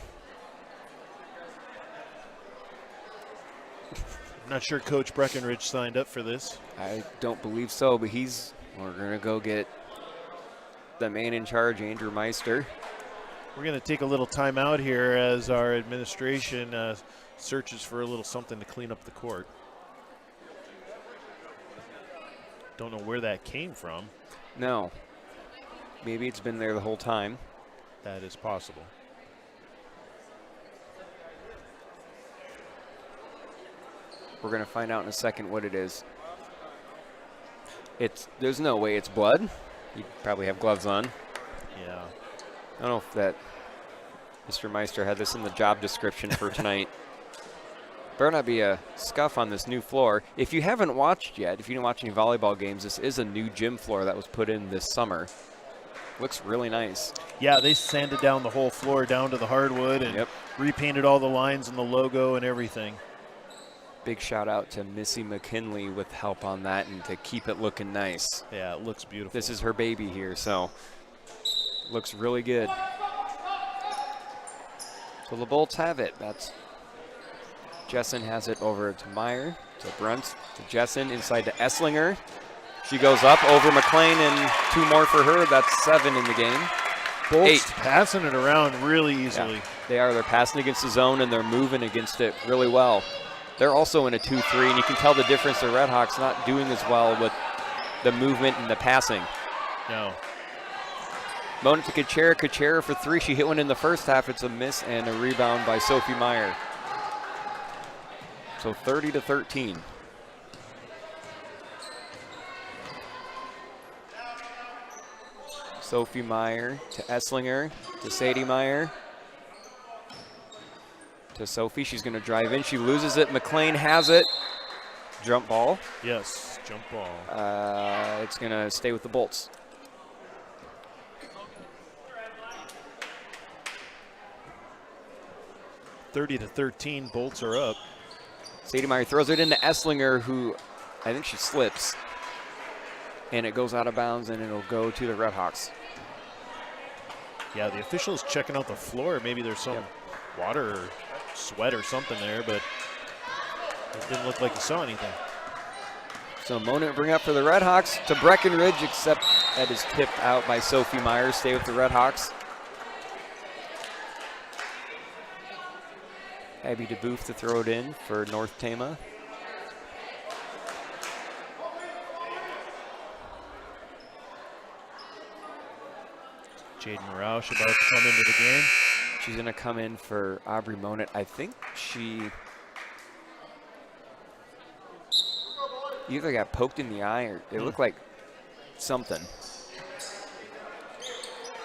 I'm not sure Coach Breckenridge signed up for this. I don't believe so, but we're going to go get the man in charge, Andrew Meister. We're going to take a little time out here as our administration searches for a little something to clean up the court. Don't know where that came from. No. Maybe it's been there the whole time. That is possible. We're going to find out in a second what it is. There's no way it's blood. You probably have gloves on. Yeah. I don't know if that Mr. Meister had this in the job description for tonight. Better not be a scuff on this new floor. If you haven't watched yet, if you didn't watch any volleyball games, this is a new gym floor that was put in this summer. Looks really nice. Yeah, they sanded down the whole floor down to the hardwood and repainted all the lines and the logo and everything. Big shout out to Missy McKinley with help on that and to keep it looking nice. Yeah, it looks beautiful. This is her baby here, so looks really good. So the Bolts have it. Jessen has it over to Meyer, to Bruntz, to Jessen, inside to Esslinger. She goes up over McLean and 2 more for her. That's 7 in the game. Bolts 8. passing it around really easily. Yeah, they are. They're passing against the zone and they're moving against it really well. They're also in a 2-3, and you can tell the difference. The Redhawks not doing as well with the movement and the passing. No. Mona to Kuchera. Kuchera for 3. She hit one in the first half. It's a miss and a rebound by Sophie Meyer. So 30-13. Sophie Meyer to Esslinger, to Sadie Meyer, to Sophie. She's going to drive in. She loses it. McLean has it. Jump ball. Yes. Jump ball. It's going to stay with the Bolts. (30-13). Bolts are up. Sadie Meyer throws it into Esslinger, who I think she slips. And it goes out of bounds, and it'll go to the Redhawks. Yeah, the official's checking out the floor. Maybe there's some water or sweat or something there, but it didn't look like he saw anything. So Mona bring up for the Redhawks to Breckenridge, except that is tipped out by Sophie Meyer. Stay with the Redhawks. Abby DeBoof to throw it in for North Tama. Jaden Roush about to come into the game. She's going to come in for Aubrey Monett. I think she either got poked in the eye or it looked like something.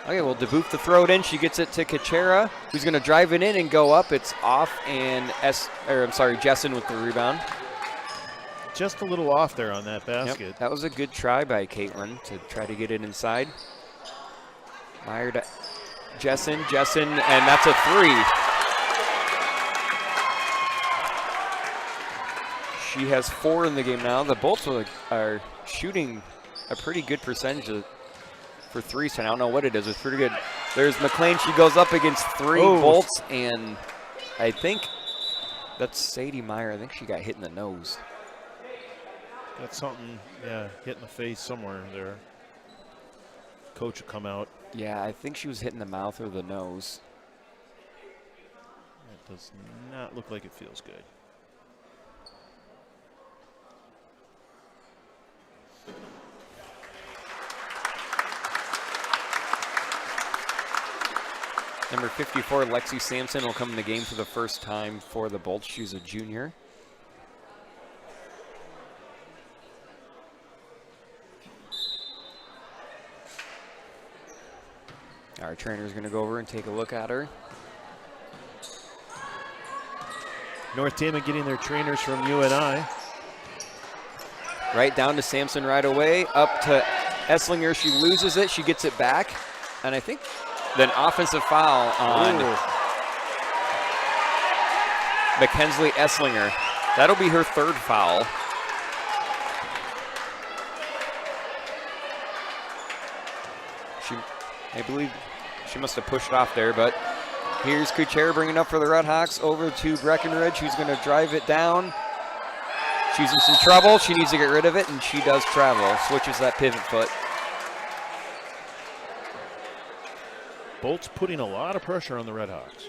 Okay, well, DeBoof to throw it in. She gets it to Kachera, who's going to drive it in and go up. It's off, and Jessen with the rebound. Just a little off there on that basket. Yep, that was a good try by Caitlin to try to get it inside. Meyer to Jessen, and that's a three. She has 4 in the game now. The Bolts are shooting a pretty good percentage for threes. I don't know what it is. It's pretty good. There's McLean. She goes up against 3 Bolts, and I think that's Sadie Meyer. I think she got hit in the nose. Got something, hit in the face somewhere there. Coach will come out. Yeah, I think she was hit in the mouth or the nose. It does not look like it feels good. Number 54, Lexi Sampson, will come in the game for the first time for the Bolts. She's a junior. Our trainer's going to go over and take a look at her. North Tama getting their trainers from UNI. Right down to Sampson right away. Up to Esslinger. She loses it. She gets it back. And I think an offensive foul on Mackenzie Esslinger. That'll be her 3rd foul. I believe she must have pushed off there, but here's Kuchera bringing up for the Redhawks over to Breckenridge, who's going to drive it down. She's in some trouble. She needs to get rid of it, and she does travel. Switches that pivot foot. Bolts putting a lot of pressure on the Redhawks.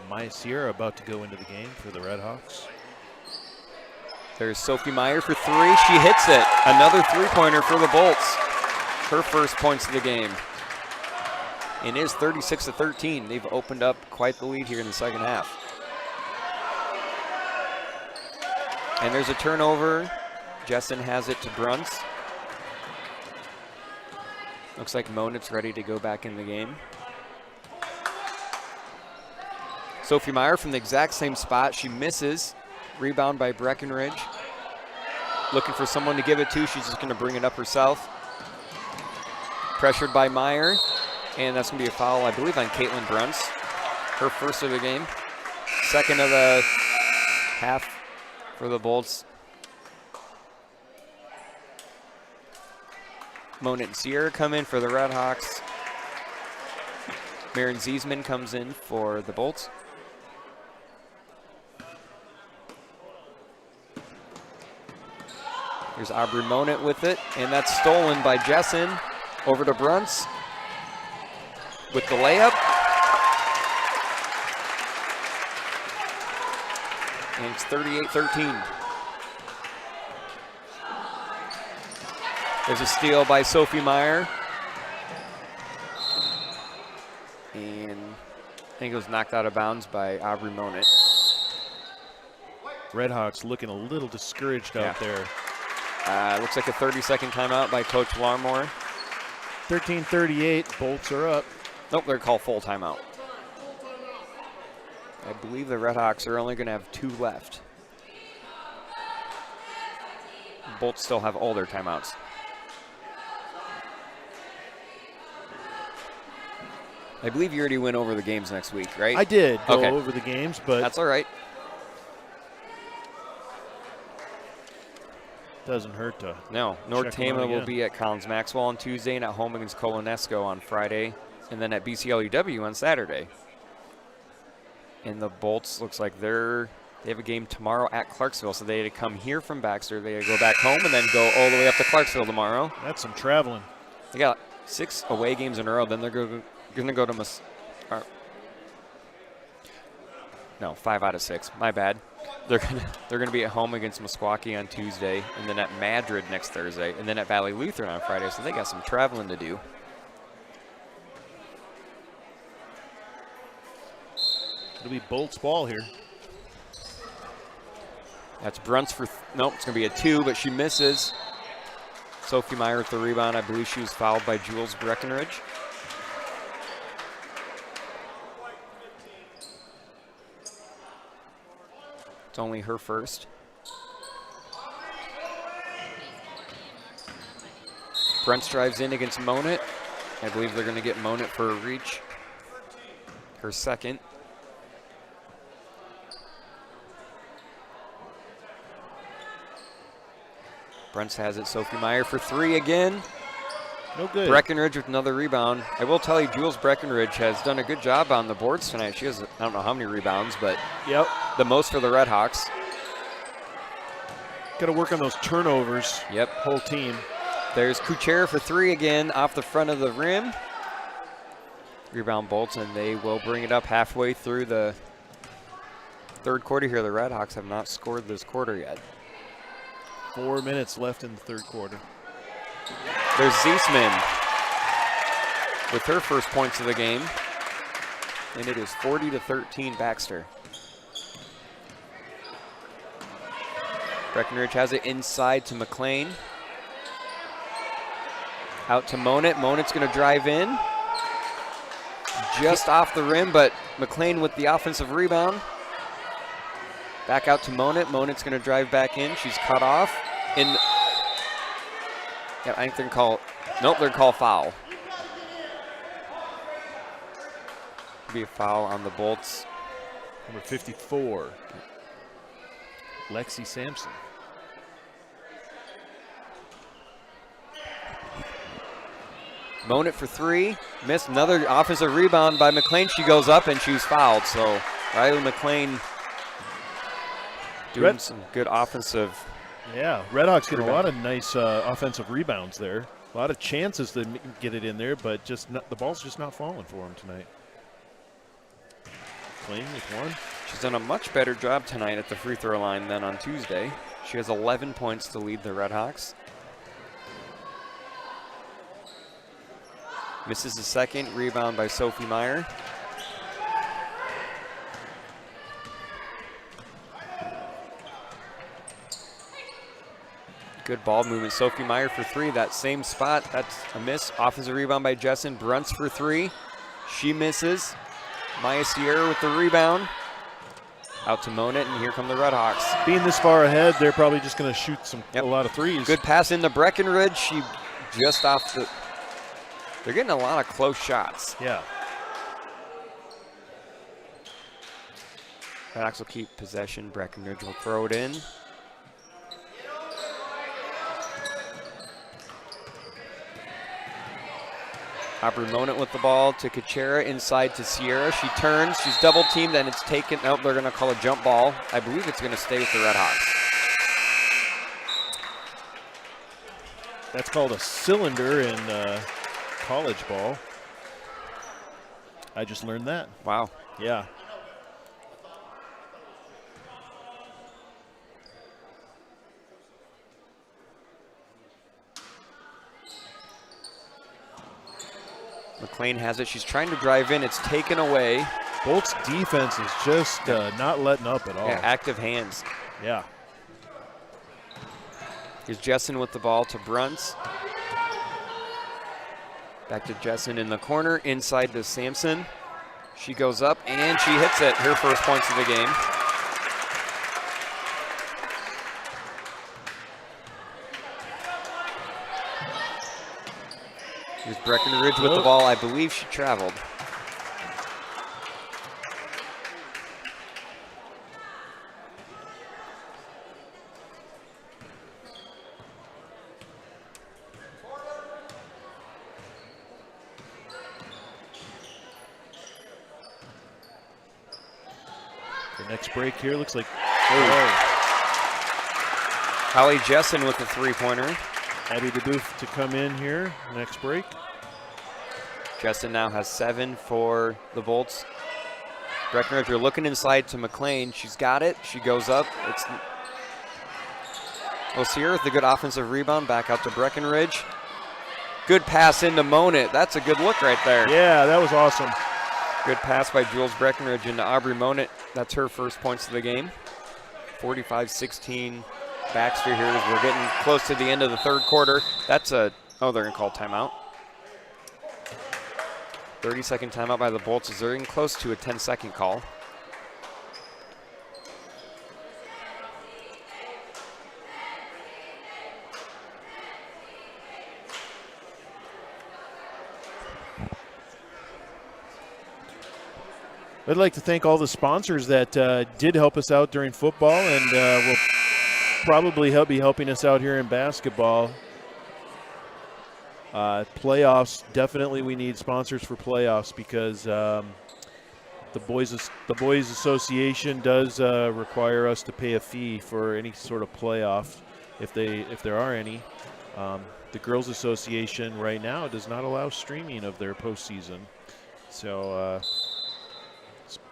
Maya Sierra about to go into the game for the Redhawks. There's Sophie Meyer for 3. She hits it. Another 3-pointer for the Bolts. Her first points of the game. And it is 36-13. They've opened up quite the lead here in the second half. And there's a turnover. Jessen has it to Bruns. Looks like Monet's ready to go back in the game. Sophie Meyer from the exact same spot. She misses. Rebound by Breckenridge. Looking for someone to give it to. She's just going to bring it up herself. Pressured by Meyer. And that's going to be a foul, I believe, on Caitlin Bruns. Her first of the game. Second of the half for the Bolts. Monet and Sierra come in for the Redhawks. Marin Ziesman comes in for the Bolts. There's Aubrey Monet with it, and that's stolen by Jessen. Over to Bruns with the layup. And it's 38-13. There's a steal by Sophie Meyer. And I think it was knocked out of bounds by Aubrey Monet. Redhawks looking a little discouraged out there. Looks like a 30-second timeout by Coach Larmore. 13:38, Bolts are up. Nope, they're called full timeout. I believe the Red Hawks are only going to have 2 left. Bolts still have all their timeouts. I believe you already went over the games next week, right? I did go Okay. over the games, but That's all right. doesn't hurt to. No, North Check 'em out Tama will again. be at Collins Maxwell on Tuesday and at home against Colonesco on Friday, and then at BCLUW on Saturday. And the Bolts looks like they have a game tomorrow at Clarksville, so they had to come here from Baxter. They had to go back home and then go all the way up to Clarksville tomorrow. That's some traveling. They got 6 away games in a row. Then they're going to go to no, 5 out of 6. My bad. They're gonna be at home against Meskwaki on Tuesday, and then at Madrid next Thursday, and then at Valley Lutheran on Friday. So they got some traveling to do. It'll be Bolts ball here. That's Bruntz for nope. It's gonna be a 2, but she misses. Sophie Meyer with the rebound. I believe she was fouled by Jules Breckenridge. It's only her first. Bruntz drives in against Monett. I believe they're going to get Monett for a reach. Her second. Bruntz has it. Sophie Meyer for 3 again. No good. Breckenridge with another rebound. I will tell you, Jules Breckenridge has done a good job on the boards tonight. She has, I don't know how many rebounds, but Yep. the most for the Red Hawks. Got to work on those turnovers. Yep. Whole team. There's Kuchera for 3 again off the front of the rim. Rebound Bolts, and they will bring it up halfway through the third quarter here. The Red Hawks have not scored this quarter yet. 4 minutes left in the third quarter. There's Ziesman with her first points of the game, and it is 40-13 Baxter. Breckenridge has it inside to McLean. Out to Monett. Monett's going to drive in. Just off the rim, but McLean with the offensive rebound. Back out to Monett. Monett's going to drive back in. She's cut off. Yeah, I think they're going to call, nope, they're going to call foul. Be a foul on the Bolts. Number 54. Lexi Sampson. Monett for 3. Missed another offensive rebound by McLean. She goes up and she's fouled. So Riley McLean doing some good offensive. Yeah, Red Hawks get a lot of nice offensive rebounds there. A lot of chances to get it in there, but just not, the ball's just not falling for them tonight. McLean with 1. She's done a much better job tonight at the free throw line than on Tuesday. She has 11 points to lead the Red Hawks. Misses the second. Rebound by Sophie Meyer. Good ball movement. Sophie Meyer for 3. That same spot. That's a miss. Offensive rebound by Jessen. Bruntz for 3. She misses. Maya Sierra with the rebound. Out to Monett, and here come the Red Hawks. Being this far ahead, they're probably just going to shoot a lot of threes. Good pass into Breckenridge. She just off the. They're getting a lot of close shots. Yeah. Red Hawks will keep possession. Breckenridge will throw it in. Aubrey Monett with the ball to Kuchera, inside to Sierra. She turns, she's double teamed, and it's taken. Nope, they're going to call a jump ball. I believe it's going to stay with the Red Hawks. That's called a cylinder in college ball. I just learned that. Wow. Yeah. McLean has it. She's trying to drive in. It's taken away. Bolt's defense is just not letting up at all. Yeah, active hands. Yeah. Here's Jessen with the ball to Bruntz. Back to Jessen in the corner. Inside to Sampson. She goes up and she hits it, her first points of the game. Here's Breckenridge with the ball. I believe she traveled. The next break here looks like Holly Jessen with the three-pointer. Abby DeBoof to come in here. Next break. Jessen now has 7 for the Bolts. Breckenridge, you're looking inside to McLean. She's got it. She goes up. It's Osier with the good offensive rebound. Back out to Breckenridge. Good pass into Monett. That's a good look right there. Yeah, that was awesome. Good pass by Jules Breckenridge into Aubrey Monett. That's her first points of the game. 45-16 Baxter here as we're getting close to the end of the third quarter. That's a, oh, they're going to call timeout. 30-second timeout by the Bolts as they're getting close to a 10-second call. I'd like to thank all the sponsors that did help us out during football and will probably be helping us out here in basketball. Playoffs, definitely we need sponsors for playoffs because the Boys Association does require us to pay a fee for any sort of playoff if there are any. The Girls Association right now does not allow streaming of their postseason. So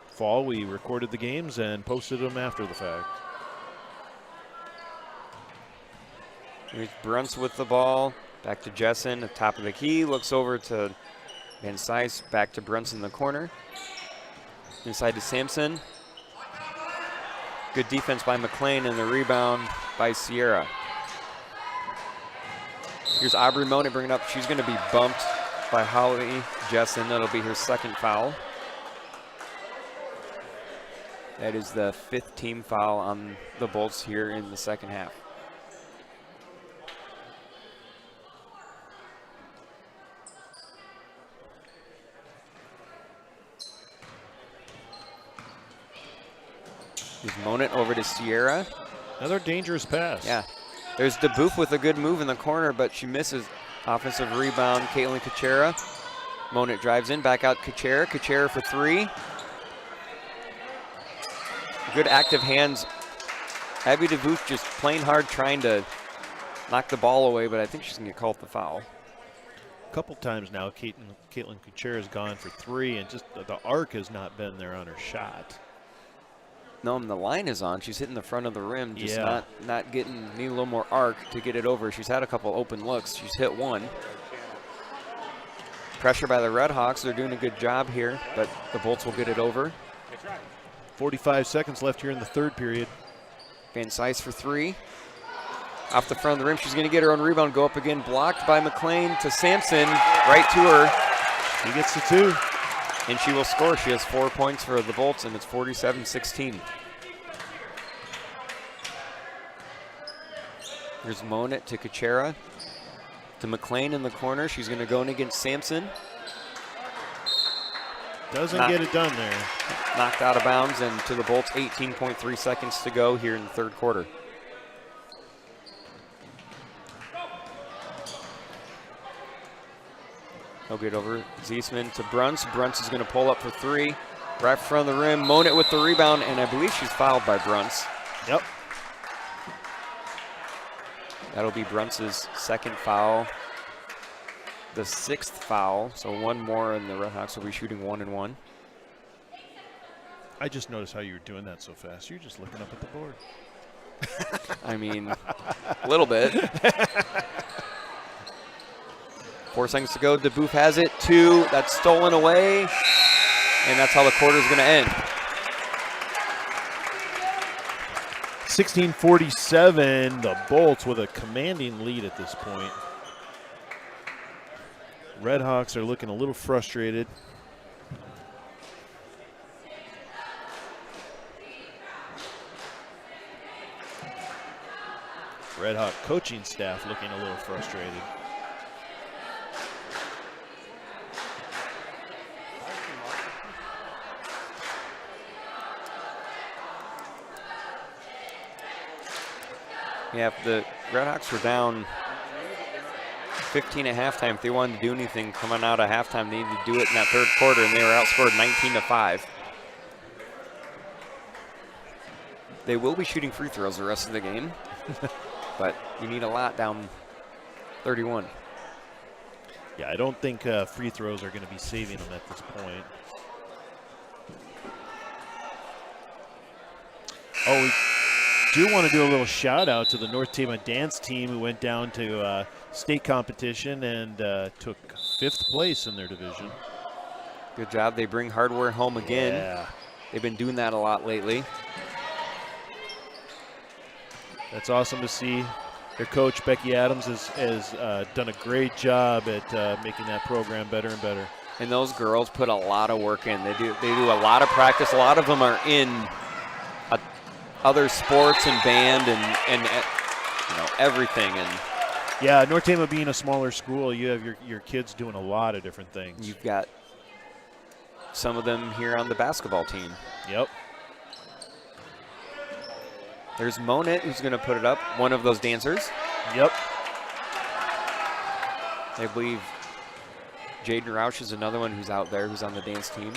fall we recorded the games and posted them after the fact. Here's Bruns with the ball. Back to Jessen at top of the key. Looks over to Van Sice. Back to Bruns in the corner. Inside to Sampson. Good defense by McLean and the rebound by Sierra. Here's Aubrey Monett bringing up. She's going to be bumped by Holly Jessen. That'll be her second foul. That is the 5th team foul on the Bolts here in the second half. Here's Monett over to Sierra. Another dangerous pass. Yeah. There's DeBoof with a good move in the corner, but she misses. Offensive rebound, Caitlin Kuchera. Monett drives in, back out Kuchera. Kuchera for 3. Good active hands. Abby DeBoof just playing hard, trying to knock the ball away, but I think she's going to get called the foul. A couple times now, Caitlin Kuchera has gone for 3, and just the arc has not been there on her shot. No, and the line is on. She's hitting the front of the rim, just Yeah. not getting, need a little more arc to get it over. She's had a couple open looks. She's hit one. Pressure by the Redhawks. They're doing a good job here, but the Bolts will get it over. 45 seconds left here in the third period. Van Sice for 3. Off the front of the rim. She's going to get her own rebound. Go up again. Blocked by McLean to Sampson. Right to her. She gets the 2. And she will score. She has 4 points for the Bolts, and it's 47-16. Here's Monett to Kuchera. To McLean in the corner. She's going to go in against Sampson. Doesn't get it done there. Knocked out of bounds, and to the Bolts, 18.3 seconds to go here in the third quarter. He'll get over Ziesman to Bruns. Bruns is going to pull up for 3. Right in front of the rim. Monett with the rebound, and I believe she's fouled by Bruns. Yep. That'll be Bruns's second foul. The 6th foul, so one more, and the Redhawks will be shooting 1 and 1. I just noticed how you were doing that so fast. You're just looking up at the board. I mean, a little bit. 4 seconds to go. DeBoof has it. 2. That's stolen away. And that's how the quarter is going to end. 16:47. The Bolts with a commanding lead at this point. Redhawks are looking a little frustrated. Red Hawk coaching staff looking a little frustrated. Yeah, if the Red Hawks were down 15 at halftime, if they wanted to do anything coming out of halftime, they needed to do it in that third quarter, and they were outscored 19-5. They will be shooting free throws the rest of the game, but you need a lot down 31. Yeah, I don't think free throws are going to be saving them at this point. Oh, we do want to do a little shout out to the North Tama dance team who went down to state competition and took 5th place in their division. Good job. They bring hardware home again. Yeah. They've been doing that a lot lately. That's awesome to see. Their coach, Becky Adams, has done a great job at making that program better and better. And those girls put a lot of work in. They do a lot of practice. A lot of them are in other sports and band and you know, everything. And yeah, North Tama being a smaller school, you have your kids doing a lot of different things. You've got some of them here on the basketball team. Yep. There's Monet, who's going to put it up, one of those dancers. Yep. I believe Jaden Roush is another one who's out there, who's on the dance team.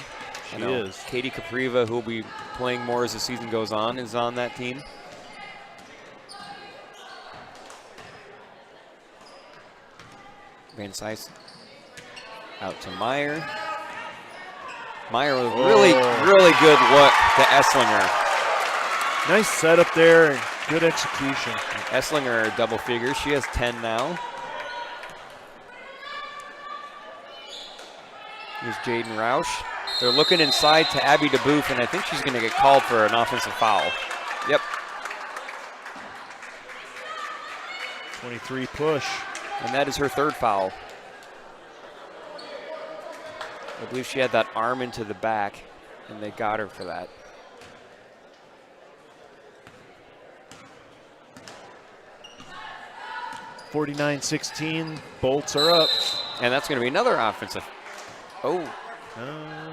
She is. Katie Capriva, who will be playing more as the season goes on, is on that team. Van Sice out to Meyer. Meyer with really good look to Esslinger. Nice setup there and good execution. Esslinger double figures. She has 10 now. Here's Jaden Roush. They're looking inside to Abby DeBoof, and I think she's going to get called for an offensive foul. Yep. 23 push. And that is her 3rd foul. I believe she had that arm into the back, and they got her for that. (49-16). Bolts are up. And that's going to be another offensive. Oh,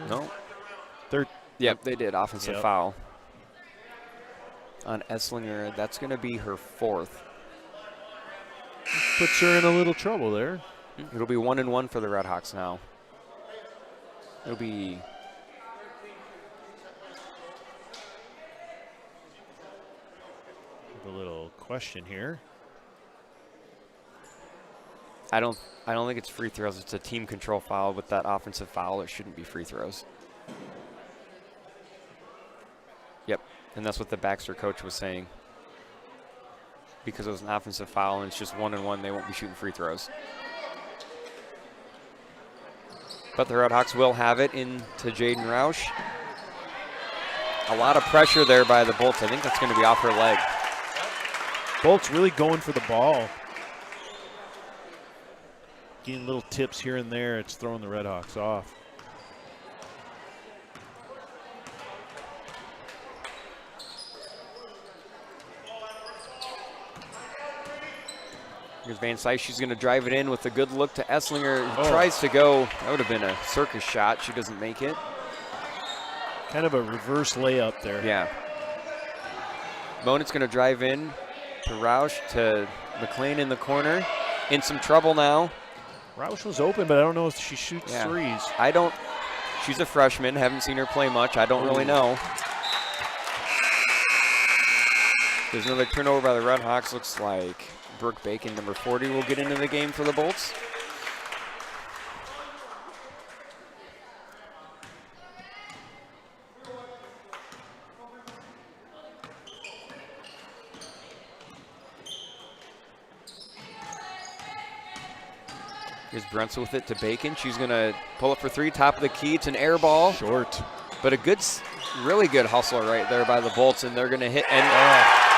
no. Third. Yep, they did. Offensive Yep. foul on Esslinger. That's going to be her 4th. Puts her in a little trouble there. It'll be 1-1 for the Red Hawks now. It'll be a little question here. I don't think it's free throws. It's a team control foul. With that offensive foul, it shouldn't be free throws. Yep, and that's what the Baxter coach was saying. Because it was an offensive foul and it's just 1-1, they won't be shooting free throws. But the Red Hawks will have it into Jaden Roush. A lot of pressure there by the Bolts. I think that's going to be off her leg. Bolts really going for the ball. Getting little tips here and there. It's throwing the Red Hawks off. Here's Van Sice. She's going to drive it in with a good look to Esslinger. Who tries to go. That would have been a circus shot. She doesn't make it. Kind of a reverse layup there. Yeah. Monet's going to drive in to Roush, to McLean in the corner. In some trouble now. Roush was open, but I don't know if she shoots threes. She's a freshman. Haven't seen her play much. I don't really know. There's another turnover by the Red Hawks. Looks like Brooke Bacon, number 40, will get into the game for the Bolts. Here's Brunson with it to Bacon. She's going to pull up for 3, top of the key. It's an air ball. Short. But a good, really good hustle right there by the Bolts, and they're going to hit. And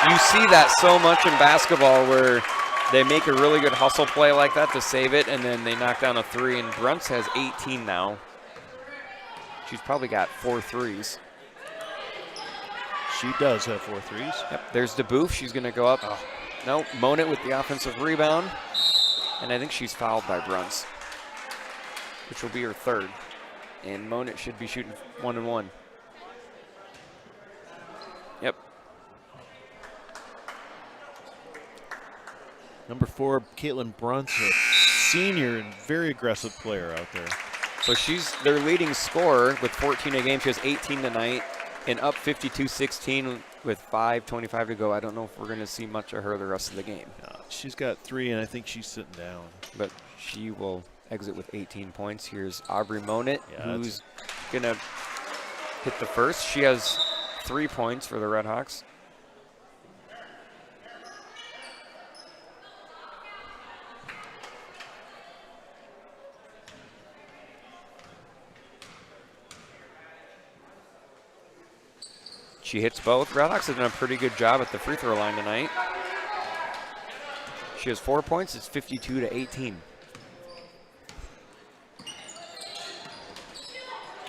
you see that so much in basketball where they make a really good hustle play like that to save it, and then they knock down a 3, and Bruntz has 18 now. She's probably got 4 threes. She does have 4 threes. Yep, there's DeBoof. She's going to go up No, Monit with the offensive rebound. And I think she's fouled by Bruns, which will be her third. And Monit should be shooting 1-1. Yep. Number 4, Caitlin Bruns, a senior and very aggressive player out there. So she's their leading scorer with 14 a game. She has 18 tonight and up 52-16 with 5:25 to go. I don't know if we're going to see much of her the rest of the game. She's got 3, and I think she's sitting down. But she will exit with 18 points. Here's Aubrey Monit, who's going to hit the first. She has 3 points for the Redhawks. She hits both. Redhawks have done a pretty good job at the free throw line tonight. She has 4 points. It's 52-18.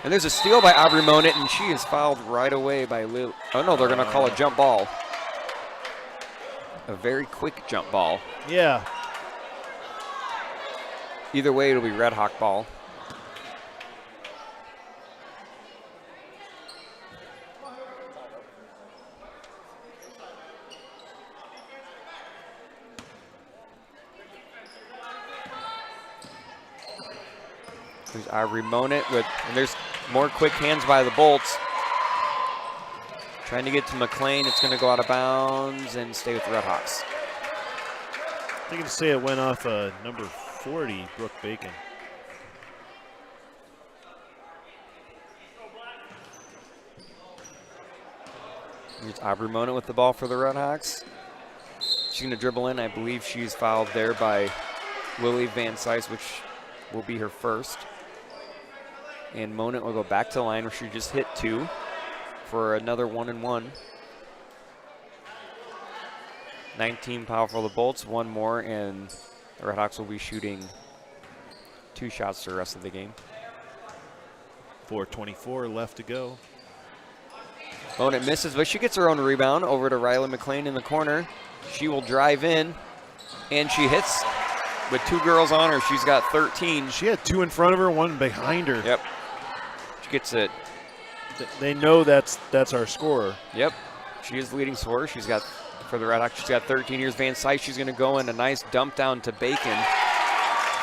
And there's a steal by Aubrey Monit, and she is fouled right away by Lil. Oh, no, they're going to call a jump ball. A very quick jump ball. Yeah. Either way, it'll be Redhawk ball. There's Aubrey Monit with, and there's more quick hands by the Bolts. Trying to get to McLean. It's going to go out of bounds and stay with the Redhawks. I can say it went off number 40, Brooke Bacon. Here's Aubrey Monit with the ball for the Redhawks. She's going to dribble in. I believe she's fouled there by Lily Van Sice, which will be her first. And Monit will go back to the line where she just hit 2 for another 1-1. 19 power for the Bolts, 1 more, and the Redhawks will be shooting 2 shots the rest of the game. 4:24 left to go. Monit misses, but she gets her own rebound over to Riley McLean in the corner. She will drive in, and she hits with 2 girls on her. She's got 13. She had 2 in front of her, 1 behind her. Yep. She gets it. They know that's our scorer. Yep. She is the leading scorer. She's got, for the Redhawks, she's got 13 years. Van Sice, she's going to go in a nice dump down to Bacon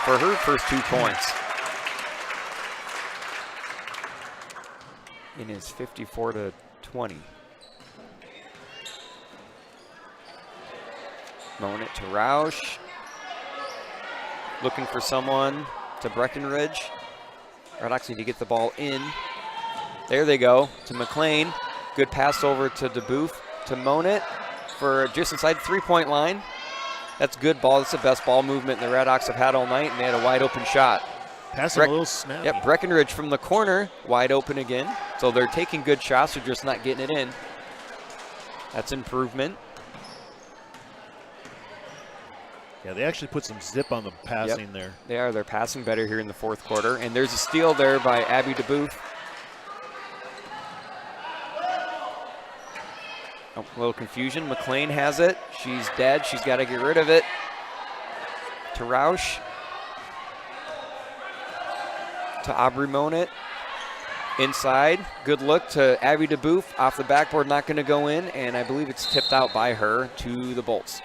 for her first 2 points. It is 54-20. Monit to Roush. Looking for someone to Breckenridge. Redhawks need to get the ball in. There they go to McLean. Good pass over to DeBoof to Monit for just inside the 3-point line. That's good ball. That's the best ball movement the Redhawks have had all night, and they had a wide open shot. Passing a little snap. Yep, Breckenridge from the corner, wide open again. So they're taking good shots, they're just not getting it in. That's improvement. Yeah, they actually put some zip on the passing there. They are. They're passing better here in the 4th quarter. And there's a steal there by Abby DeBoof. Oh, a little confusion. McLean has it. She's dead. She's got to get rid of it. To Roush. To Aubrey Monit. Inside. Good look to Abby DeBoof. Off the backboard, not going to go in. And I believe it's tipped out by her to the Bolts.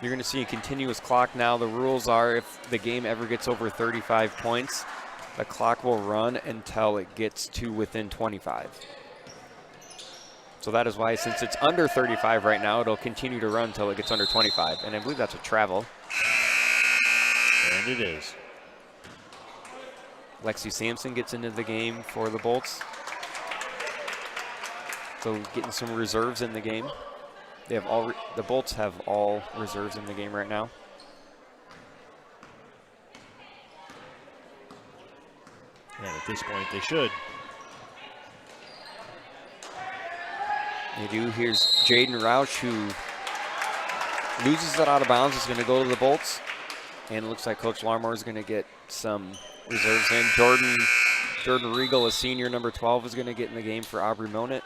You're going to see a continuous clock now. The rules are if the game ever gets over 35 points, the clock will run until it gets to within 25. So that is why, since it's under 35 right now, it'll continue to run until it gets under 25. And I believe that's a travel. And it is. Lexi Sampson gets into the game for the Bolts. So getting some reserves in the game. They have all. The Bolts have all reserves in the game right now. And at this point, they should. They do. Here's Jaden Roush, who loses it out of bounds. Is going to go to the Bolts. And it looks like Coach Larmore is going to get some reserves in. Jordan Regal, a senior, number 12, is going to get in the game for Aubrey Monit.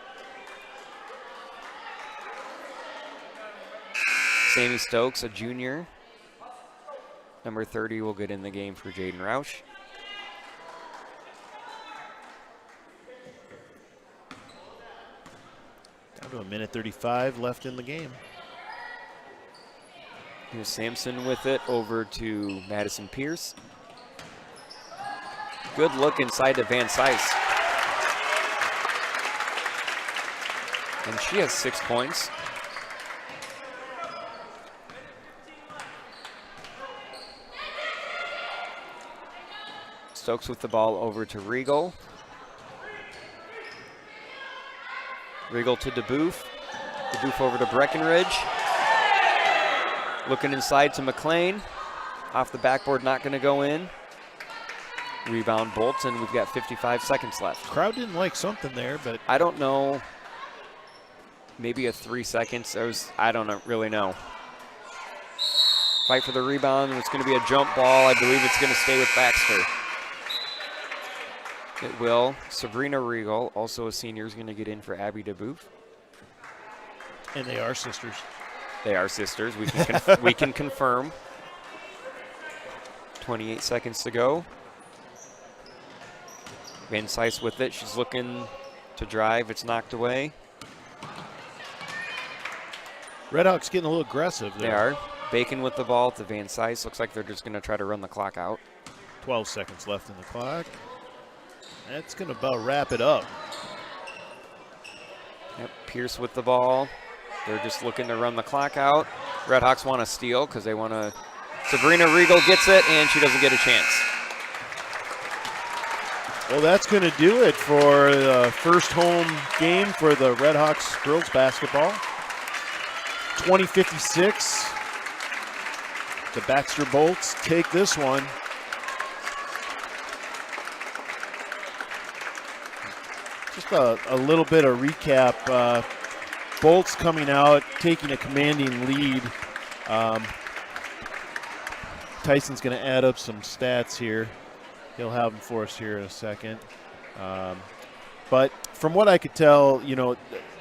Sammy Stokes, a junior. Number 30 will get in the game for Jaden Roush. Down to 1:35 left in the game. Here's Sampson with it over to Madison Pierce. Good look inside to Van Sice. And she has 6 points. Stokes with the ball over to Regal. Regal to DeBoof. DeBoof over to Breckenridge. Looking inside to McLean. Off the backboard, not going to go in. Rebound Bolts, and we've got 55 seconds left. Crowd didn't like something there, but I don't know. Maybe a 3 seconds. I don't really know. Fight for the rebound. It's going to be a jump ball. I believe it's going to stay with Baxter. It will. Sabrina Regal, also a senior, is going to get in for Abby DeBoof. And they are sisters. They are sisters. We can confirm. 28 seconds to go. Van Sice with it. She's looking to drive. It's knocked away. Redhawks getting a little aggressive there. They are. Bacon with the ball to Van Sice. Looks like they're just going to try to run the clock out. 12 seconds left in the clock. That's going to about wrap it up. Yep, Pierce with the ball. They're just looking to run the clock out. Redhawks want to steal because they want to. Sabrina Regal gets it, and she doesn't get a chance. Well, that's going to do it for the first home game for the Redhawks girls basketball. 20-56. The Baxter Bolts take this one. Just a little bit of recap. Bolts coming out, taking a commanding lead. Tyson's going to add up some stats here. He'll have them for us here in a second. But from what I could tell, you know,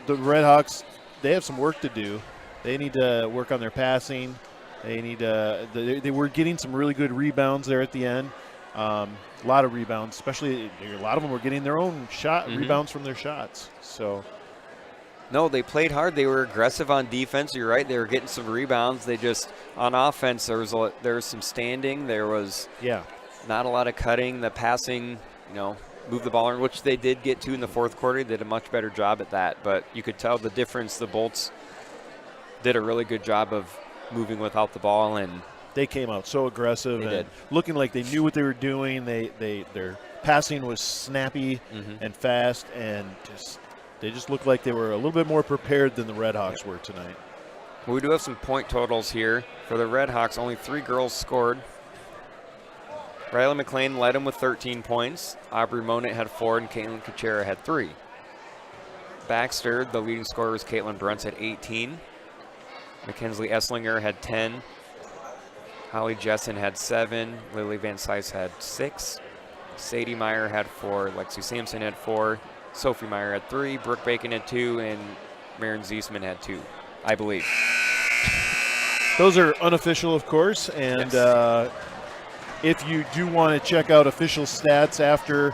the Redhawks, they have some work to do. They need to work on their passing. They need to. They were getting some really good rebounds there at the end. A lot of rebounds, especially a lot of them were getting their own rebounds from their shots. So. No, they played hard. They were aggressive on defense. You're right. They were getting some rebounds. They just, on offense, there was some standing. There was not a lot of cutting. The passing, you know, move the ball around, which they did get to in the fourth quarter. They did a much better job at that. But you could tell the difference. The Bolts did a really good job of moving without the ball, and they came out so aggressive and looking like they knew what they were doing. Their passing was snappy and fast, and they just looked like they were a little bit more prepared than the Redhawks were tonight. We do have some point totals here. For the Redhawks, only 3 girls scored. Riley McLean led them with 13 points. Aubrey Monette had 4, and Caitlin Kuchera had 3. Baxter, the leading scorer was Caitlin Bruntz at 18. Mackenzie Esslinger had 10. Holly Jessen had 7. Lily Van Sice had 6. Sadie Meyer had 4. Lexi Sampson had 4. Sophie Meyer had 3. Brooke Bacon had 2. And Maren Ziesman had 2, I believe. Those are unofficial, of course. And if you do want to check out official stats after,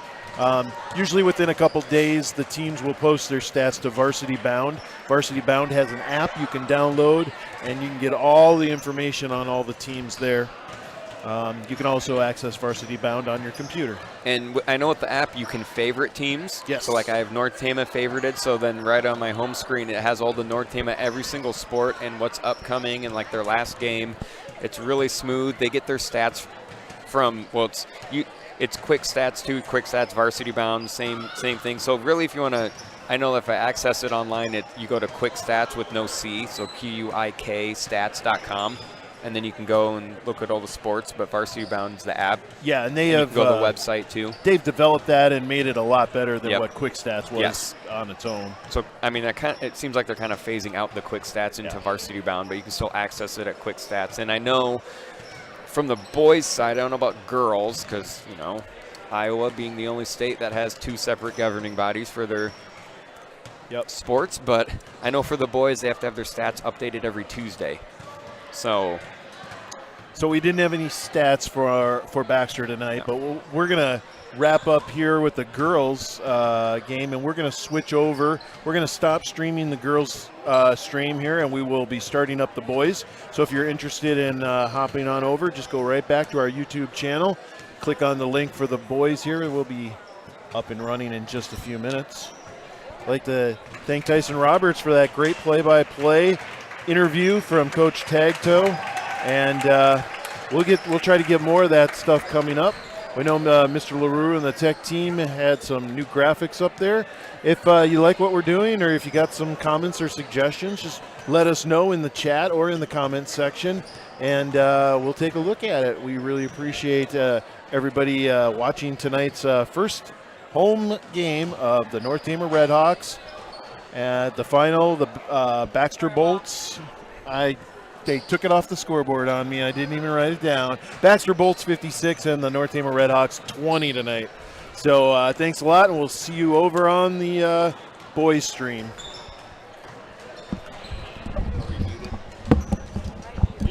usually within a couple days, the teams will post their stats to Varsity Bound. Varsity Bound has an app you can download, and you can get all the information on all the teams there. You can also access Varsity Bound on your computer. And I know with the app you can favorite teams. Yes. So like I have North Tama favorited, so then right on my home screen it has all the North Tama, every single sport and what's upcoming and like their last game. It's really smooth. They get their stats from, well, it's Quick Stats too. Quick Stats, Varsity Bound, same thing. So really if you want to, I know if I access it online, you go to Quick Stats with no C, so QUIK stats.com. And then you can go and look at all the sports, but Varsity Bound's the app. Yeah, and they have go to the website too. They've developed that and made it a lot better than what Quick Stats was on its own. So I mean, it seems like they're kind of phasing out the Quick Stats into Varsity Bound, but you can still access it at Quick Stats. And I know from the boys' side, I don't know about girls, because you know, Iowa being the only state that has 2 separate governing bodies for their sports, but I know for the boys they have to have their stats updated every Tuesday. So we didn't have any stats for Baxter tonight, but we're going to wrap up here with the girls game, and we're going to switch over. We're going to stop streaming the girls stream here, and we will be starting up the boys. So if you're interested in hopping on over, just go right back to our YouTube channel. Click on the link for the boys here. We'll be up and running in just a few minutes. I'd like to thank Tyson Roberts for that great play-by-play interview from Coach Tagtoe, and we'll try to get more of that stuff coming up. We know Mr. LaRue and the tech team had some new graphics up there. If you like what we're doing, or if you got some comments or suggestions, just let us know in the chat or in the comments section, and we'll take a look at it. We really appreciate everybody watching tonight's first home game of the North Tama Redhawks. At the final, the Baxter Bolts, they took it off the scoreboard on me. I didn't even write it down. Baxter Bolts 56 and the North Tama Redhawks 20 tonight. So thanks a lot, and we'll see you over on the boys stream.